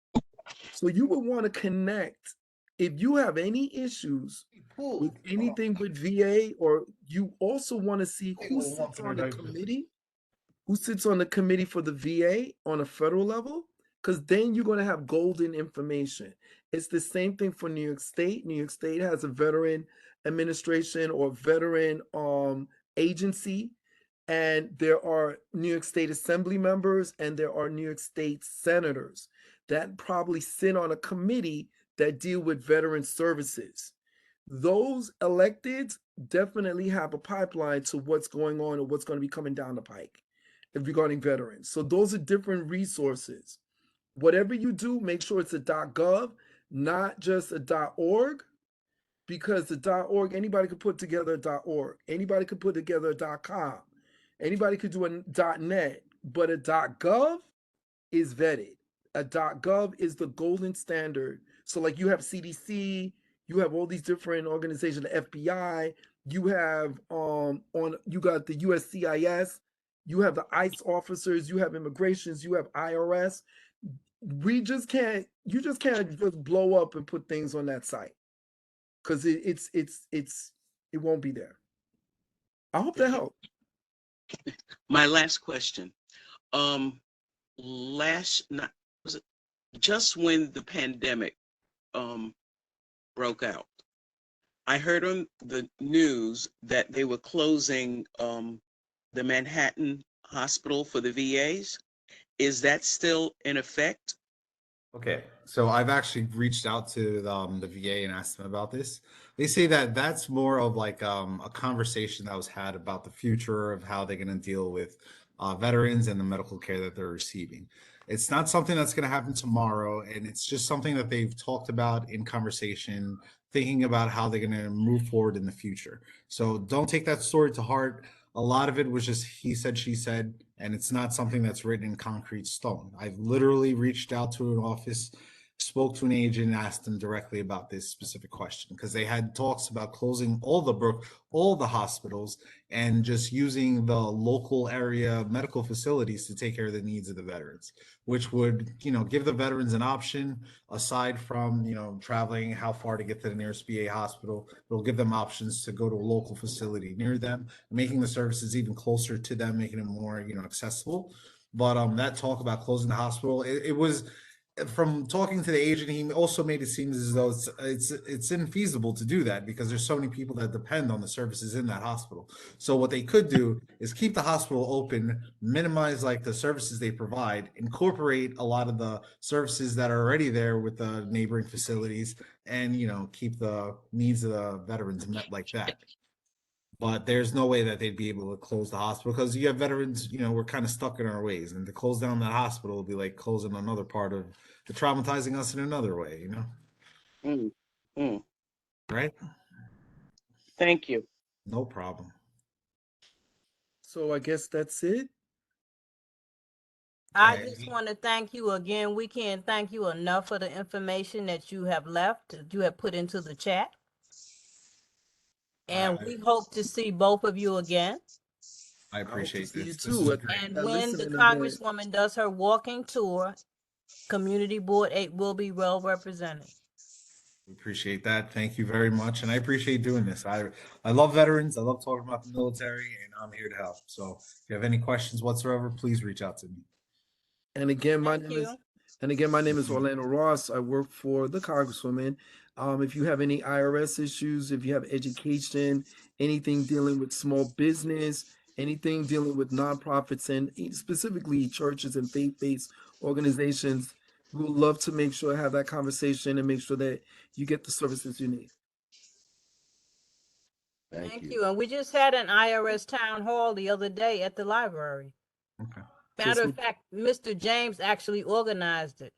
So you would want to connect if you have any issues with anything with VA, or you also want to see who sits on the committee, who sits on the committee for the VA on a federal level, because then you're going to have golden information. It's the same thing for New York State. New York State has a veteran administration or veteran agency, and there are New York State Assembly members and there are New York State senators that probably sit on a committee that deal with veteran services. Those electeds definitely have a pipeline to what's going on or what's going to be coming down the pike regarding veterans. So those are different resources. Whatever you do, make sure it's a .gov, not just a .org, because the .org, anybody could put together a .org. Anybody could put together a .com. Anybody could do a .net, but a .gov is vetted. A .gov is the golden standard. So like you have CDC, you have all these different organizations, the FBI, you have you got the USCIS, you have the ICE officers, you have immigrations, you have IRS. You just can't just blow up and put things on that site because it won't be there. I hope that helped. My last question. Not was it just when the pandemic broke out, I heard on the news that they were closing the Manhattan hospital for the VAs. Is that still in effect? Okay, so I've actually reached out to the VA and asked them about this. They say that that's more of like a conversation that was had about the future of how they're going to deal with veterans and the medical care that they're receiving. It's not something that's going to happen tomorrow, and it's just something that they've talked about in conversation, thinking about how they're going to move forward in the future. So don't take that story to heart. A lot of it was just he said, she said, and it's not something that's written in concrete stone. I've literally reached out to an office, spoke to an agent, and asked them directly about this specific question because they had talks about closing all the hospitals and just using the local area medical facilities to take care of the needs of the veterans, which would, give the veterans an option aside from, traveling how far to get to the nearest VA hospital. It'll give them options to go to a local facility near them, making the services even closer to them, making it more, accessible. But that talk about closing the hospital, it was, from talking to the agent, he also made it seem as though it's infeasible to do that because there's so many people that depend on the services in that hospital. So what they could do is keep the hospital open, minimize like the services they provide, incorporate a lot of the services that are already there with the neighboring facilities, and keep the needs of the veterans met like that. but there's no way that they'd be able to close the hospital because you have veterans, we're kind of stuck in our ways, and to close down that hospital would be like closing another part of the traumatizing us in another way, Mm, mm. right? Thank you. No problem. So I guess that's it. I Right. just want to thank you again. We can't thank you enough for the information that you have left, that you have put into the chat. And I- we hope to see both of you again. I I hope to appreciate see you this. This too. is great. And That when the listening event. Congresswoman does her walking tour, Community Board 8 will be well represented. Appreciate that. Thank you very much. And I appreciate doing this. I love veterans. I love talking about the military, and I'm here to help. So if you have any questions whatsoever, please reach out to me. And again, my Thank name is you. Orlando Ross. I work for the Congresswoman. If you have any IRS issues, if you have education, anything dealing with small business, anything dealing with nonprofits and specifically churches and faith-based organizations, we would love to make sure have that conversation and make sure that you get the services you need. Thank you. And we just had an IRS town hall the other day at the library. Okay. Matter of fact, Mr. James actually organized it.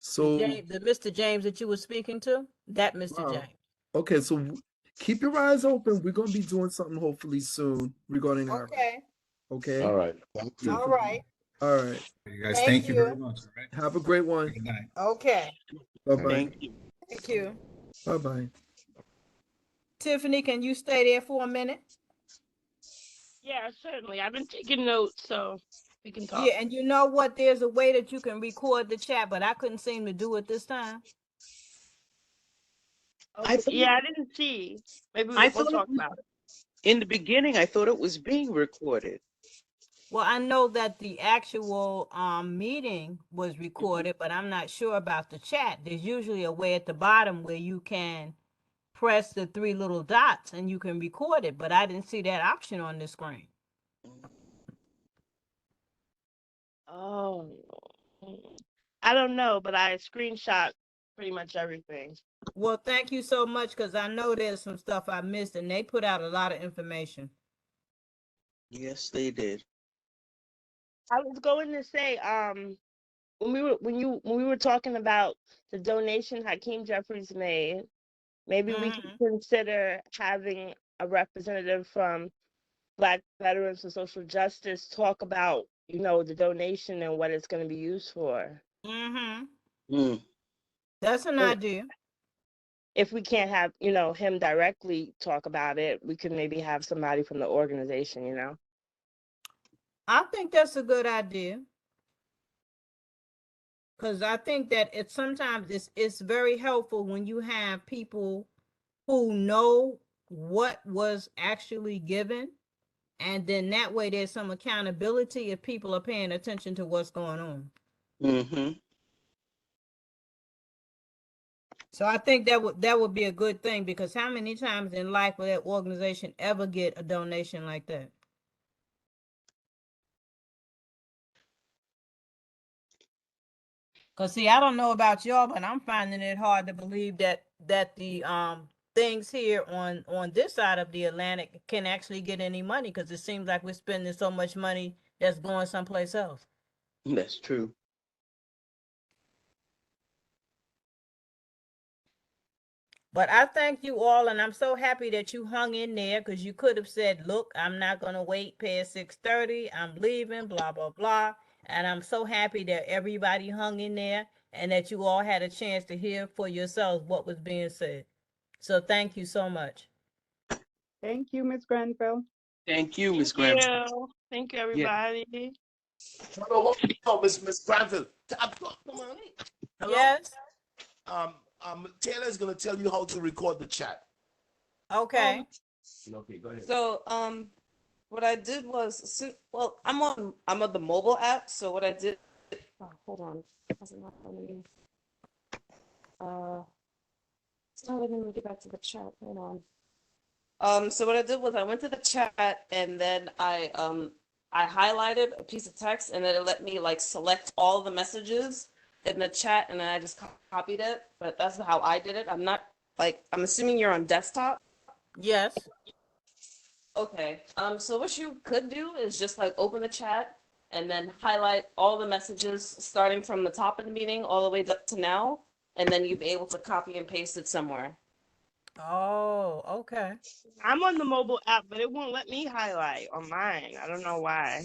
So The Mr. James that you were speaking to, that Mr. Wow. James. okay, so keep your eyes open. We're gonna be doing something hopefully soon regarding our okay. All right. Thank you. All right. All right. You guys, Thank thank you very you. much. All right. Have a great one. Good night. Okay. Bye bye. Thank you. Thank you. Bye bye. Tiffany, can you stay there for a minute? Yeah, certainly. I've been taking notes, so we can talk. Yeah, and you know what? There's a way that you can record the chat, but I couldn't seem to do it this time. I thought- Yeah, I didn't see. Maybe I we'll thought talk it was- about it. In the beginning, I thought it was being recorded. Well, I know that the actual meeting was recorded, but I'm not sure about the chat. There's usually a way at the bottom where you can press the 3 little dots and you can record it, but I didn't see that option on the screen. Oh, I don't know, but I screenshot pretty much everything. Well, thank you so much, because I know there's some stuff I missed, and they put out a lot of information. Yes, they did. I was going to say, when we were talking about the donation Hakeem Jeffries made, maybe we could consider having a representative from Black Veterans for Social Justice talk about, the donation and what it's going to be used for. Mm. That's an So- idea. If we can't have, him directly talk about it, we could maybe have somebody from the organization, I think that's a good idea. Because I think that sometimes it's very helpful when you have people who know what was actually given, and then that way there's some accountability if people are paying attention to what's going on. Mm-hmm. So I think that would be a good thing, because how many times in life will that organization ever get a donation like that? Cause see, I don't know about y'all, but I'm finding it hard to believe that the things here on this side of the Atlantic can actually get any money, because it seems like we're spending so much money that's going someplace else. That's true. But I thank you all, and I'm so happy that you hung in there, because you could have said, look, I'm not going to wait past 6:30. I'm leaving, blah, blah, blah. And I'm so happy that everybody hung in there and that you all had a chance to hear for yourselves what was being said. So thank you so much. Thank you, Ms. Granville. Thank you, Ms. Thank Graham. you. Thank you, everybody. Hello, Miss Granville. Hello? Yes. Taylor's gonna tell you how to record the chat. Okay. Okay, go ahead. So, what I did was, I'm on the mobile app. So what I did, hold on, it's not letting me. It's not letting me get back to the chat. Hold on. So what I did was I went to the chat, and then I highlighted a piece of text, and then it let me like select all the messages in the chat, and then I just copied it. But that's how I did it. I'm assuming you're on desktop. Yes. Okay, so what you could do is just like open the chat and then highlight all the messages starting from the top of the meeting all the way up to now, and then you'll be able to copy and paste it somewhere. Oh, okay. I'm on the mobile app, but it won't let me highlight on mine. I don't know why.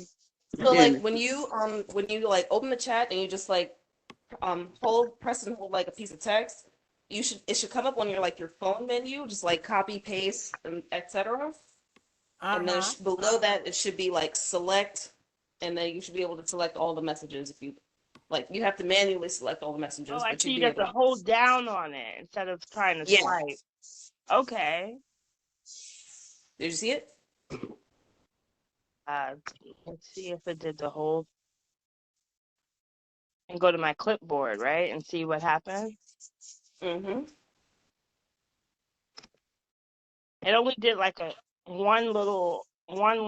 So like Again, when you like open the chat and you just like press and hold like a piece of text, it should come up on your like your phone menu, just like copy, paste, and etc. And then Uh-huh. below that, it should be like select, and then you should be able to select all the messages if you like. You have to manually select all the messages, Oh, I but see you'd you be have able to hold down on it instead of trying to Yeah. swipe. Okay. Did you see it? Let's see if it did the whole. And go to my clipboard, right, and see what happened. Mm-hmm. It only did like one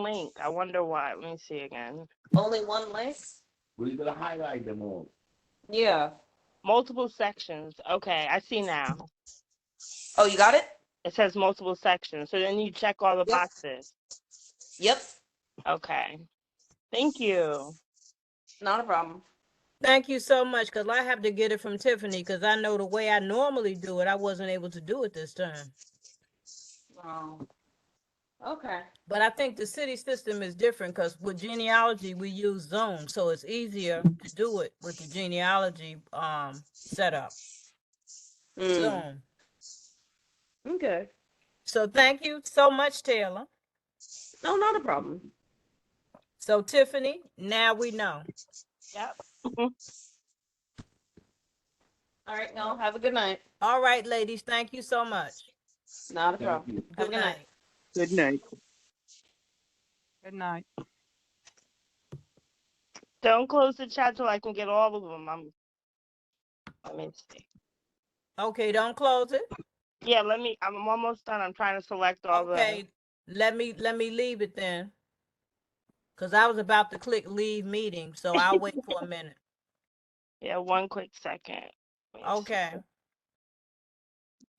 link. I wonder why. Let me see again. Only one link? We're gonna highlight them all. Yeah. Multiple sections. Okay, I see now. Oh, you got it? It says multiple sections. So then you check all the Yep. boxes. Yep. Okay. Thank you. Not a problem. Thank you so much, because I have to get it from Tiffany, because I know the way I normally do it, I wasn't able to do it this time. Oh. Okay. But I think the city system is different, because with genealogy, we use Zoom, so it's easier to do it with the genealogy setup. Mm. Zoom. Okay. So thank you so much, Taylor. No, not a problem. So Tiffany, now we know. Yep. All right, y'all. Have a good night. All right, ladies, thank you so much. Not a Thank problem. you. Have a good night. Good night. Good night. Don't close the chat till I can get all of them. Let me see. Okay, don't close it. Yeah, I'm almost done. I'm trying to select all Okay, let me leave it then. Because I was about to click leave meeting, so I'll wait for a minute. Yeah, one quick second. Let me see. Okay.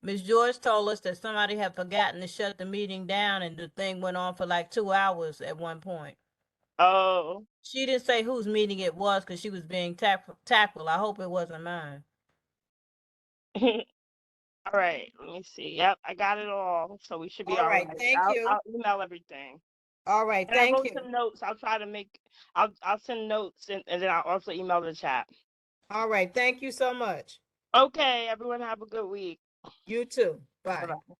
Ms. George told us that somebody had forgotten to shut the meeting down, and the thing went on for like 2 hours at one point. Oh. She didn't say whose meeting it was because she was being tactful. I hope it wasn't mine. All right, let me see. Yep, I got it all. So we should be All all right, right. thank you. I'll email everything. All right, And I thank wrote you. some notes. I'll try to I'll send notes and then I'll also email the chat. All right, thank you so much. Okay, everyone have a good week. You too. Bye. Bye-bye.